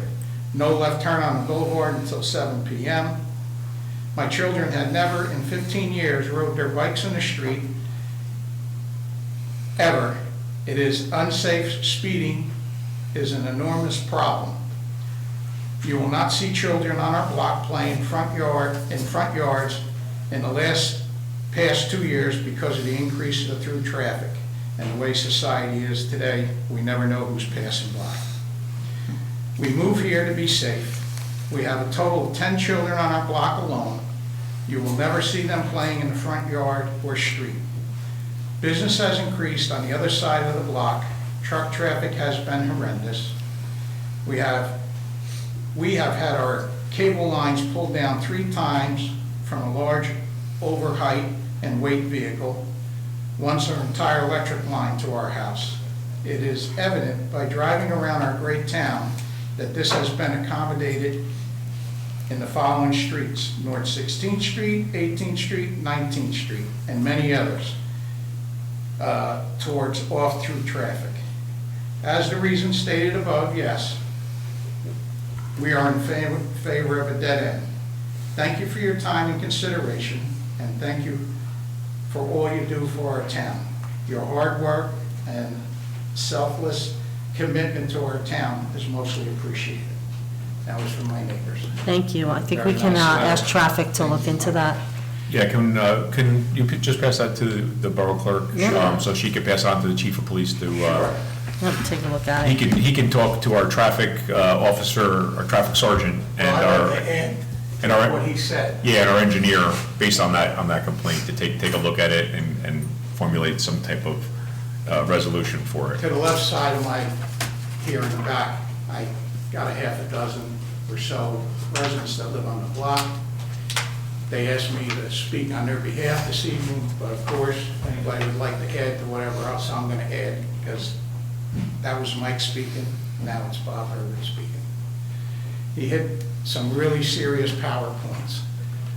no left turn on the boulevard until 7 p.m. My children had never in 15 years rode their bikes in the street, ever. It is unsafe. Speeding is an enormous problem. You will not see children on our block playing in front yards in the past 2 years because of the increase of the through traffic. And the way society is today, we never know who's passing by. We move here to be safe. We have a total of 10 children on our block alone. You will never see them playing in the front yard or street. Business has increased on the other side of the block. Truck traffic has been horrendous. We have had our cable lines pulled down 3 times from a large overheight and weight vehicle, once our entire electric line to our house. It is evident by driving around our great town that this has been accommodated in the following streets: North 16th Street, 18th Street, 19th Street, and many others, towards off-through traffic. As the reasons stated above, yes, we are in favor of a dead end. Thank you for your time and consideration, and thank you for all you do for our town. Your hard work and selfless commitment to our town is mostly appreciated. That was from my neighbors. Thank you. I think we Very can nice. ask traffic to look into that. Yeah, can you just pass that to the borough clerk? Yeah. So she can pass on to the chief of police to, Let's take a look at he it. can talk to our traffic officer, our traffic sergeant, and Well, I'd like to add and our, what he said. yeah, and our engineer, based on that complaint, to take a look at it and formulate some type of resolution for it. To the left side of my, here in the back, I got a half a dozen or so residents that live on the block. They asked me to speak on their behalf this evening, but of course, if anybody would like to add to whatever else I'm going to add, because that was Mike speaking, now it's Bob Herbert speaking. He hit some really serious power points.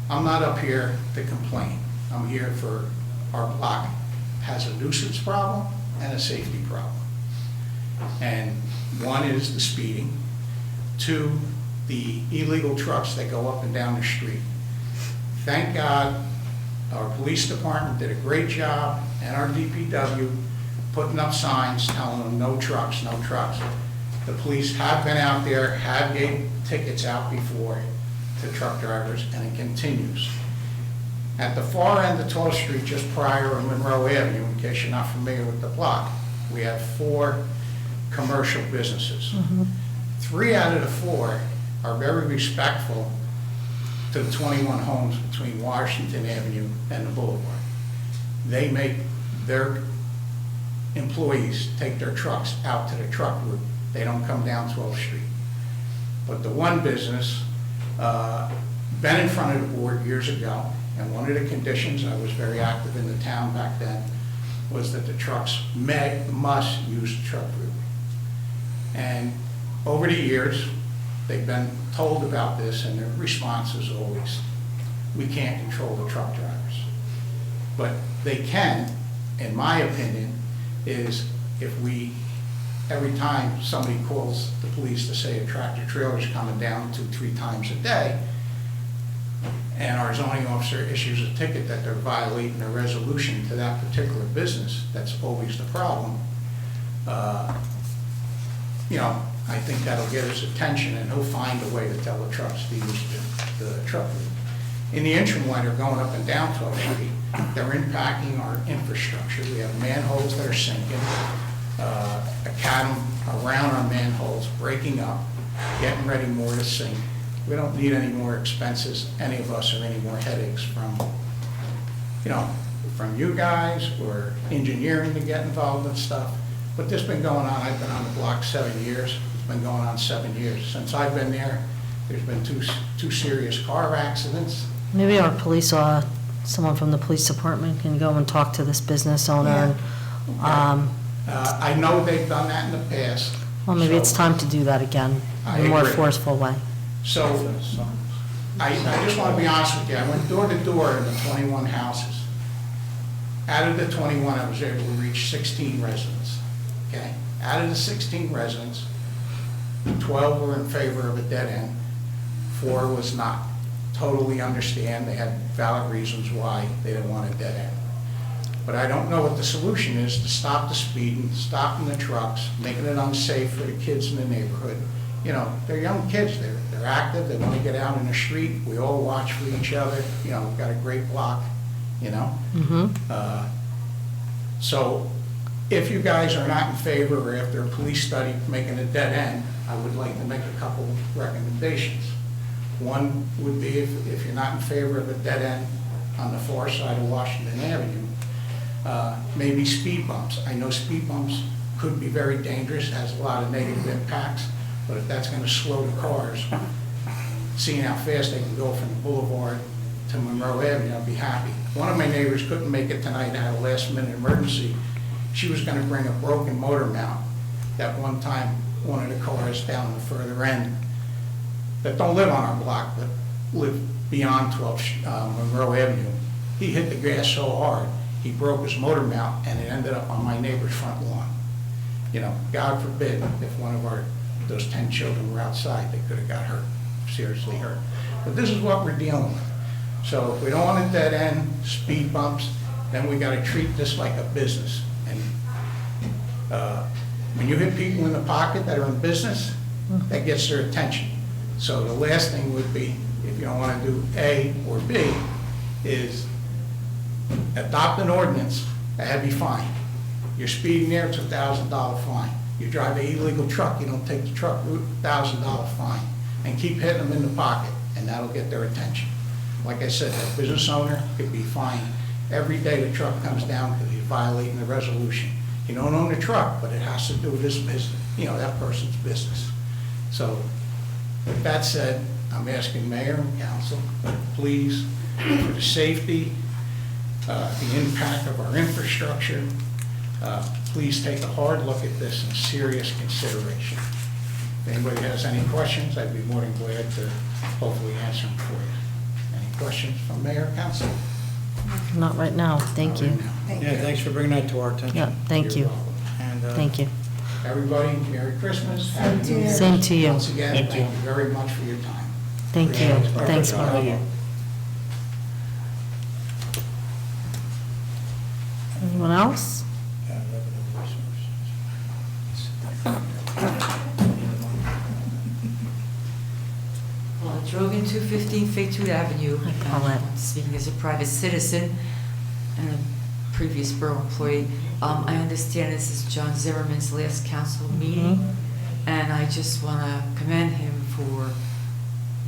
I'm not up here to complain. I'm here for our block has a nuisance problem and a safety problem. And one is the speeding, 2, the illegal trucks that go up and down the street. Thank God, our police department did a great job, and our DPW putting up signs telling them no trucks, no trucks. The police have been out there, have gave tickets out before to truck drivers, and it continues. At the far end of 12th Street, just prior to Monroe Avenue, in case you're not familiar with the block, we have 4 commercial businesses. 3 out of the 4 are very respectful to the 21 homes between Washington Avenue and the Boulevard. They make their employees take their trucks out to the truck route. They don't come down 12th Street. But the one business, been in front of the board years ago, and one of the conditions, I was very active in the town back then, was that the trucks must use the truck route. And over the years, they've been told about this, and their response is always, we can't control the truck drivers. But they can, in my opinion, is if we, every time somebody calls the police to say a tractor trailer is coming down 2-3 times a day, and our zoning officer issues a ticket that they're violating a resolution to that particular business, that's always the problem. I think that'll get his attention, and he'll find a way to tell the trucks to use the truck route. In the interim, when they're going up and down 12th Street, they're impacting our infrastructure. We have manholes that are sinking, macadam around our manholes, breaking up, getting ready more to sink. We don't need any more expenses, any of us, or any more headaches from you guys, or engineering to get involved in stuff. But this has been going on, I've been on the block 7 years, it's been going on 7 years. Since I've been there, there's been two serious car accidents. Maybe our police, someone from the police department can go and talk to this business owner. I know they've done that in the past. Well, maybe it's time to do that again, in a more agree. forceful way. So, I just want to be honest with you, I went door to door in the 21 houses. Out of the 21, I was able to reach 16 residents, okay? Out of the 16 residents, 12 were in favor of a dead end, 4 was not. Totally understand, they had valid reasons why they didn't want a dead end. But I don't know what the solution is to stop the speeding, stopping the trucks, making it unsafe for the kids in the neighborhood. You know, they're young kids, they're active, they want to get out in the street, we all watch for each other, you know, we've got a great block, you know? So if you guys are not in favor, or after a police study making a dead end, I would like to make a couple recommendations. One would be if you're not in favor of a dead end on the far side of Washington Avenue, maybe speed bumps. I know speed bumps could be very dangerous, has a lot of negative impacts, but if that's going to slow the cars, seeing how fast they can go from the boulevard to Monroe Avenue, I'll be happy. One of my neighbors couldn't make it tonight, had a last-minute emergency. She was going to bring a broken motor mount. That one time, one of the cars down the further end that don't live on our block, but live beyond 12 Monroe Avenue, he hit the gas so hard, he broke his motor mount, and it ended up on my neighbor's front lawn. You know, God forbid, if one of those 10 children were outside, they could have got hurt, seriously hurt. But this is what we're dealing with. So if we don't want a dead end, speed bumps, then we got to treat this like a business. And when you hit people in the pocket that are in business, that gets their attention. So the last thing would be, if you don't want to do A or B, is adopt an ordinance, a heavy fine. You're speeding there, it's a $1,000 fine. You drive an illegal truck, you don't take the truck route, $1,000 fine. And keep hitting them in the pocket, and that'll get their attention. Like I said, that business owner could be fined every day the truck comes down because he's violating the resolution. You don't own the truck, but it has to do with his business, you know, that person's business. So with that said, I'm asking mayor and council, please, for the safety, the impact of our infrastructure, please take a hard look at this in serious consideration. If anybody has any questions, I'd be more than glad to hopefully answer them for you. Any questions from mayor and council? Not right now, thank you. Yeah, thanks for bringing that to our attention. Yeah, thank you. And, Thank you. Everybody, Merry Christmas. Happy New Year. Same to you. Once again, thank you very much for your time. Thank you. Thanks, Maria. Anyone else? Well, I drove in 215 Fayette Avenue. Hi, Paulette. I'm speaking as a private citizen and a previous borough employee. I understand this is John Zimmerman's last council meeting, and I just want to commend him for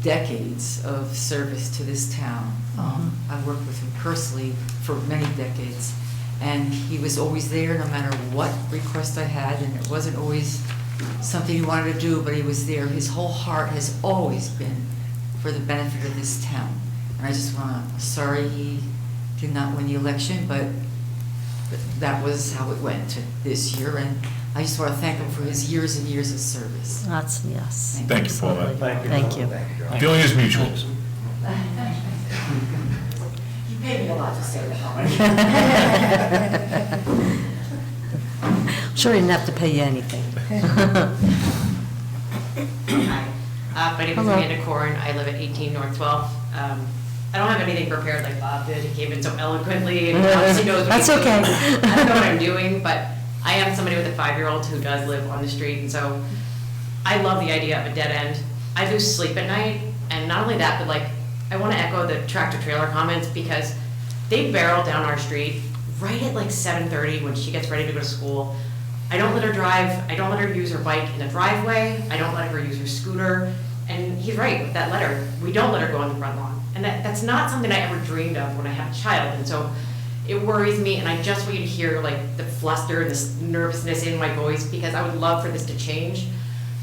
decades of service to this town. I worked with him personally for many decades, and he was always there no matter what request I had, and it wasn't always something he wanted to do, but he was there. His whole heart has always been for the benefit of this town. And I just want to, sorry he did not win the election, but that was how it went this year, and I just want to thank him for his years and years of service. That's, yes. Thank you, Paulette. Thank you. Feeling is mutual. You paid me a lot to say that. Sure, he didn't have to pay you anything. Hi, my name is Hello. Amanda Corrin. I live at 18 North 12th. I don't have anything prepared like Bob did. He came in so eloquently and obviously knows what That's he's okay. doing. I don't know what I'm doing, but I am somebody with a 5-year-old who does live on the street, and so I love the idea of a dead end. I lose sleep at night, and not only that, but like I want to echo the tractor trailer comments because they barrel down our street right at like 7:30 when she gets ready to go to school. I don't let her drive. I don't let her use her bike in the driveway. I don't let her use her scooter. And he's right with that letter. We don't let her go on the front lawn. And that's not something I ever dreamed of when I had a child. And so it worries me, and I just want you to hear like the fluster and this nervousness in my voice because I would love for this to change.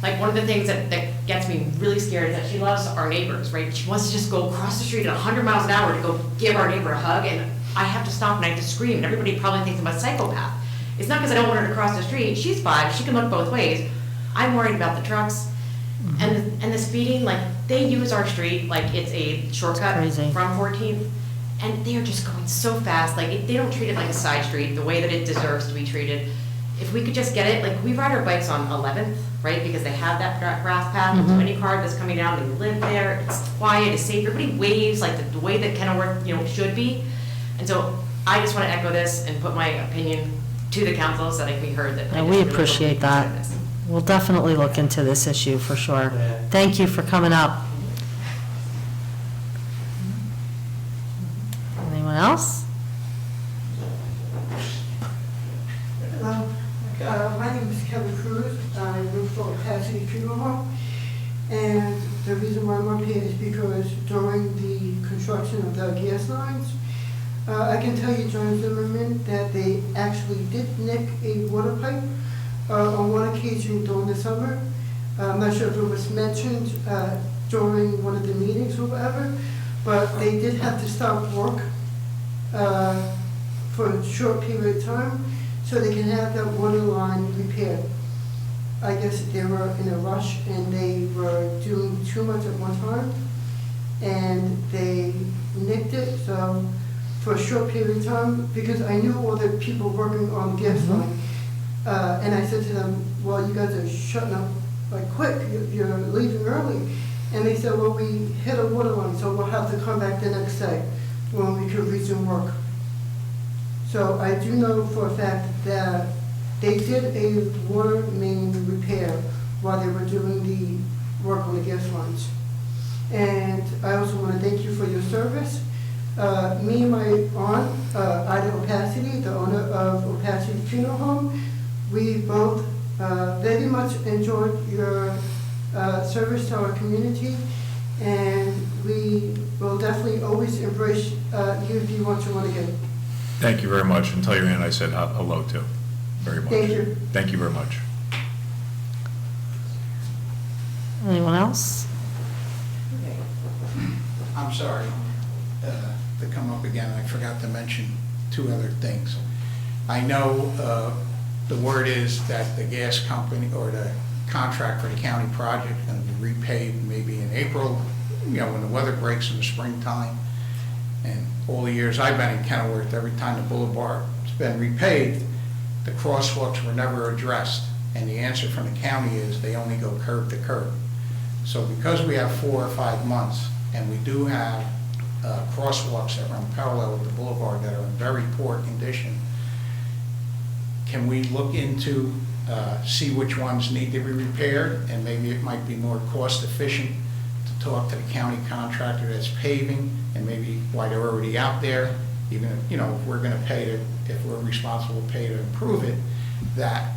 Like one of the things that gets me really scared is that she loves our neighbors, right? She wants to just go across the street at 100 miles an hour to go give our neighbor a hug, and I have to stop and I have to scream, and everybody probably thinks I'm a psychopath. It's not because I don't want her to cross the street. She's 5, she can look both ways. I'm worried about the trucks and the speeding. Like they use our street like it's a shortcut from 14th, and they're just going so fast. Like they don't treat it like a side street the way that it deserves to be treated. If we could just get it, like we ride our bikes on 11th, right? Because they have that grass path, and so any car that's coming down, they live there, it's quiet, it's safe, everybody waves like the way that Kenilworth, should be. And so I just want to echo this and put my opinion to the council so that it can be heard that. And we appreciate that. We'll definitely look into this issue for sure. Thank you for coming up. Anyone else? Hello, my name is Kelly Cruz. I work for Opacity Funeral Home. And the reason why I'm up here is because during the construction of the gas lines, I can tell you, John Zimmerman, that they actually did nick a water pipe on one occasion during the summer. I'm not sure if it was mentioned during one of the meetings or whatever, but they did have to stop work for a short period of time so they can have that water line repaired. I guess they were in a rush and they were doing too much at one time and they nicked it. So for a short period of time, because I knew all the people working on the gas line, and I said to them, well, you guys are shutting up like quick, you're leaving early. And they said, well, we hit a water line, so we'll have to come back the next day when we could resume work. So I do know for a fact that they did a water main repair while they were doing the work on the gas lines. And I also want to thank you for your service. Me and my aunt, Ida Opacity, the owner of Opacity Funeral Home, we both very much enjoyed your service to our community, and we will definitely always embrace you if you want to run again. Thank you very much, and tell your aunt I said hello too, very much. Thank you. Thank you very much. Anyone else? I'm sorry to come up again. I forgot to mention two other things. I know the word is that the gas company or the contract for the county project is going to be repaid maybe in April, when the weather breaks in the springtime. And all the years I've been in Kenilworth, every time the boulevard's been repaid, the crosswalks were never addressed. And the answer from the county is they only go curb to curb. So because we have 4 or 5 months, and we do have crosswalks that run parallel with the boulevard that are in very poor condition, can we look into, see which ones need to be repaired, and maybe it might be more cost efficient to talk to the county contractor that's paving, and maybe why they're already out there, even if, if we're gonna pay to, if we're responsible to pay to improve it, that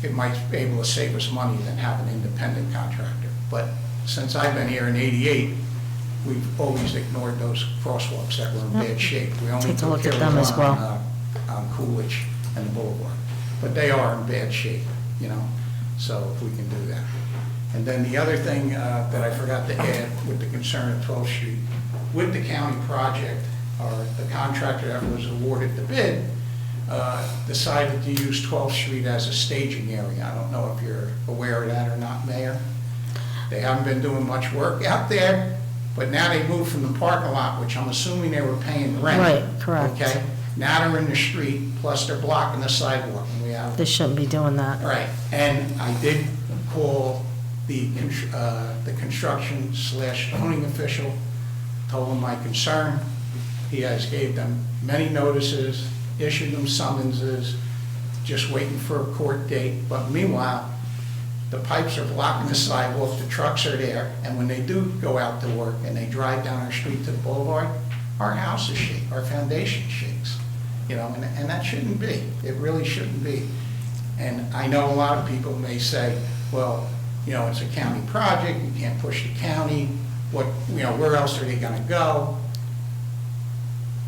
it might be able to save us money than have an independent contractor. But since I've been here in '88, we've always ignored those crosswalks that were in bad shape. We only Take a took look care at of them the as one well. on Coolidge and the Boulevard. But they are in bad shape, so if we can do that. And then the other thing that I forgot to add with the concern of 12th Street, with the county project, or the contractor that was awarded the bid, decided to use 12th Street as a staging area. I don't know if you're aware of that or not, Mayor. They haven't been doing much work out there, but now they moved from the parking lot, which I'm assuming they were paying rent. Right, correct. Okay? Now they're in the street, plus they're blocking the sidewalk, and we have... They shouldn't be doing that. Right, and I did call the construction/zoning official, told him my concern. He has gave them many notices, issued them summonses, just waiting for a court date. But meanwhile, the pipes are blocking the sidewalk, the trucks are there, and when they do go out to work and they drive down our street to the boulevard, our houses shake, our foundation shakes, and that shouldn't be. It really shouldn't be. And I know a lot of people may say, well, it's a county project, you can't push the county, where else are they gonna go?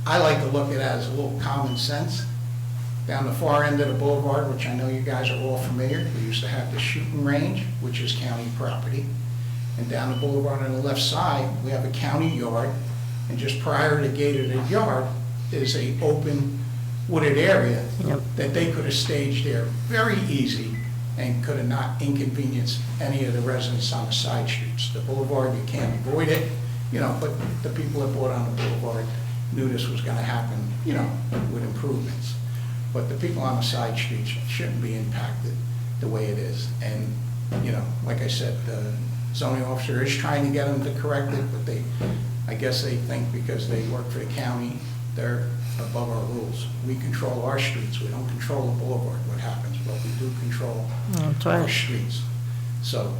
I like to look at it as a little common sense. Down the far end of the boulevard, which I know you guys are all familiar, we used to have the shooting range, which is county property. And down the boulevard on the left side, we have a county yard, and just prior to the gate of the yard is a open wooded area that they could have staged there very easy and could have not inconvenienced any of the residents on the side streets. The boulevard, you can't avoid it, but the people that bought on the boulevard knew this was gonna happen, with improvements. But the people on the side streets shouldn't be impacted the way it is. And like I said, the zoning officer is trying to get them to correct it, but I guess they think because they work for the county, they're above our rules. We control our streets, we don't control the boulevard, what happens, but we do control That's our right. streets. So,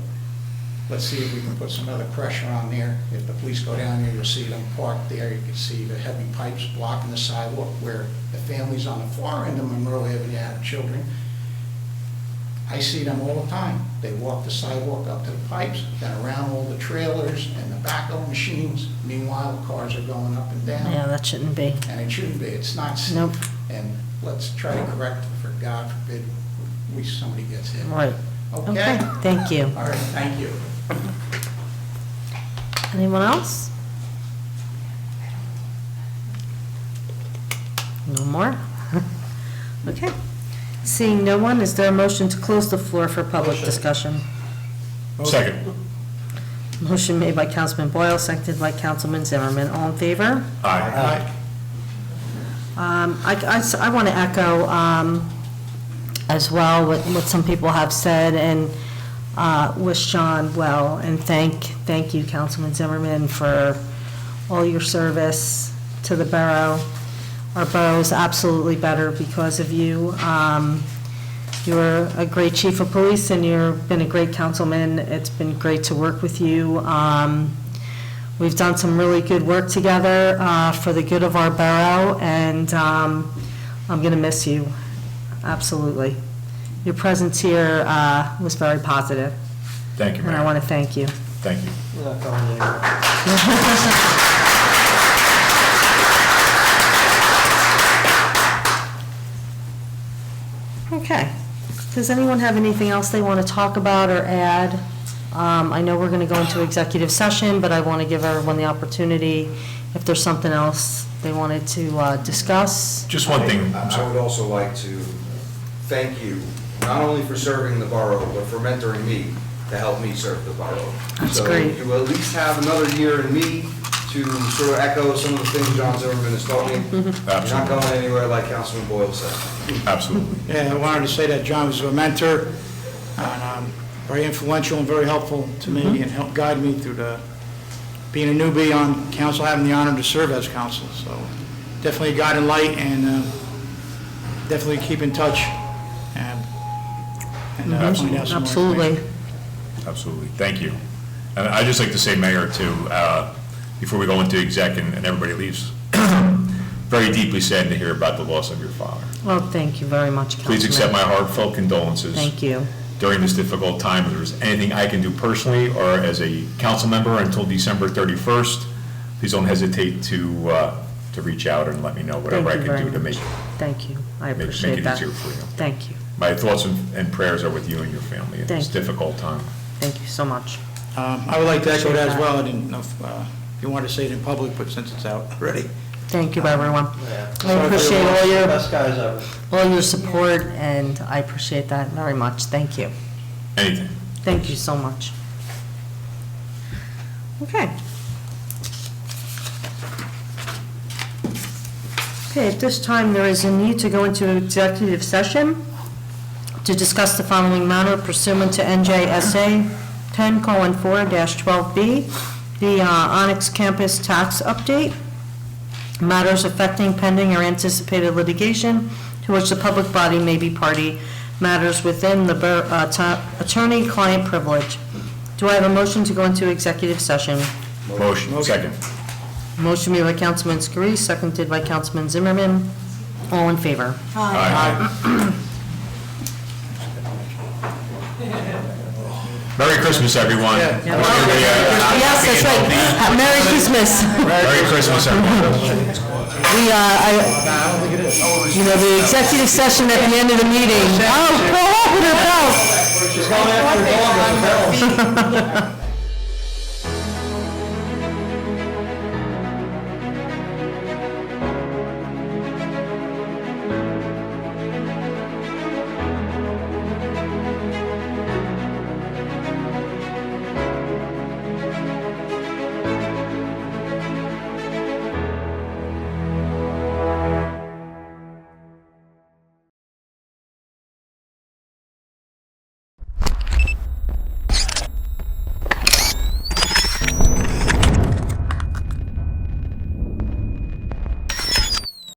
let's see if we can put some other pressure on there. If the police go down there, you'll see them parked there, you can see the heavy pipes blocking the sidewalk where the families on the far end of Monroe Avenue have children. I see them all the time. They walk the sidewalk up to the pipes, then around all the trailers and the backhoe machines. Meanwhile, the cars are going up and down. Yeah, that shouldn't be. And it shouldn't be. It's not safe. Nope. And let's try to correct it, for God forbid somebody gets hit. Right. Okay? Thank you. All right, thank you. Anyone else? No more? Okay. Seeing no one, is there a motion to close the floor for public discussion? Second. Motion made by Councilman Boyle, seconded by Councilman Zimmerman. All in favor? Aye. I want to echo as well what some people have said, and wish John well, and thank you, Councilman Zimmerman, for all your service to the borough. Our borough is absolutely better because of you. You're a great chief of police, and you've been a great councilman. It's been great to work with you. We've done some really good work together for the good of our borough, and I'm going to miss you, absolutely. Your presence here was very positive. Thank you, And Mayor. I want to thank you. Thank you. We're not going anywhere. Okay. Does anyone have anything else they want to talk about or add? I know we're going to go into executive session, but I want to give everyone the opportunity, if there's something else they wanted to discuss. Just one thing. I would also like to thank you, not only for serving the borough, but for mentoring me to help me serve the borough. That's great. So you will at least have another year in me to sort of echo some of the things John Zimmerman has taught me. You're not going anywhere, like Councilman Boyle said. Absolutely. Yeah, I wanted to say that John was a mentor, and very influential and very helpful to me, and helped guide me through being a newbie on council, having the honor to serve as council. So definitely a guiding light, and definitely keep in touch, and find out some more Absolutely. information. Absolutely. Thank you. And I'd just like to say, Mayor, too, before we go into exec and everybody leaves, very deeply saddened to hear about the loss of your father. Well, thank you very much, Councilman. Please accept my heartfelt condolences. Thank you. During this difficult time. If there's anything I can do personally or as a council member until December 31st, please don't hesitate to reach out and let me know whatever I Thank you can very do to make much. Thank you. I make appreciate it that. easier for you. Thank you. My thoughts and prayers are with you and your family in this Thank you. difficult time. Thank you so much. I would like to echo that as Appreciate well. that. I didn't know if you wanted to say it in public, but since it's out already. Thank you, everyone. Yeah. I appreciate all your, Best guys ever. all your support, and I appreciate that very much. Thank you. Anything. Thank you so much. Okay. Okay, at this time, there is a need to go into executive session to discuss the following matter pursuant to NJSA 10:4-12B, the Onyx Campus tax update, matters affecting pending or anticipated litigation to which the public body may be party, matters within the attorney-client privilege. Do I have a motion to go into executive session? Motion. Second. Motion made by Councilman Scurry, seconded by Councilman Zimmerman. All in favor? Aye. Merry Christmas, everyone. Everybody, Yes, that's right. Merry Christmas. Merry Christmas, everyone. You know, the executive session at the end of the meeting. Oh, go open her bell. She's going after the dog with the bell.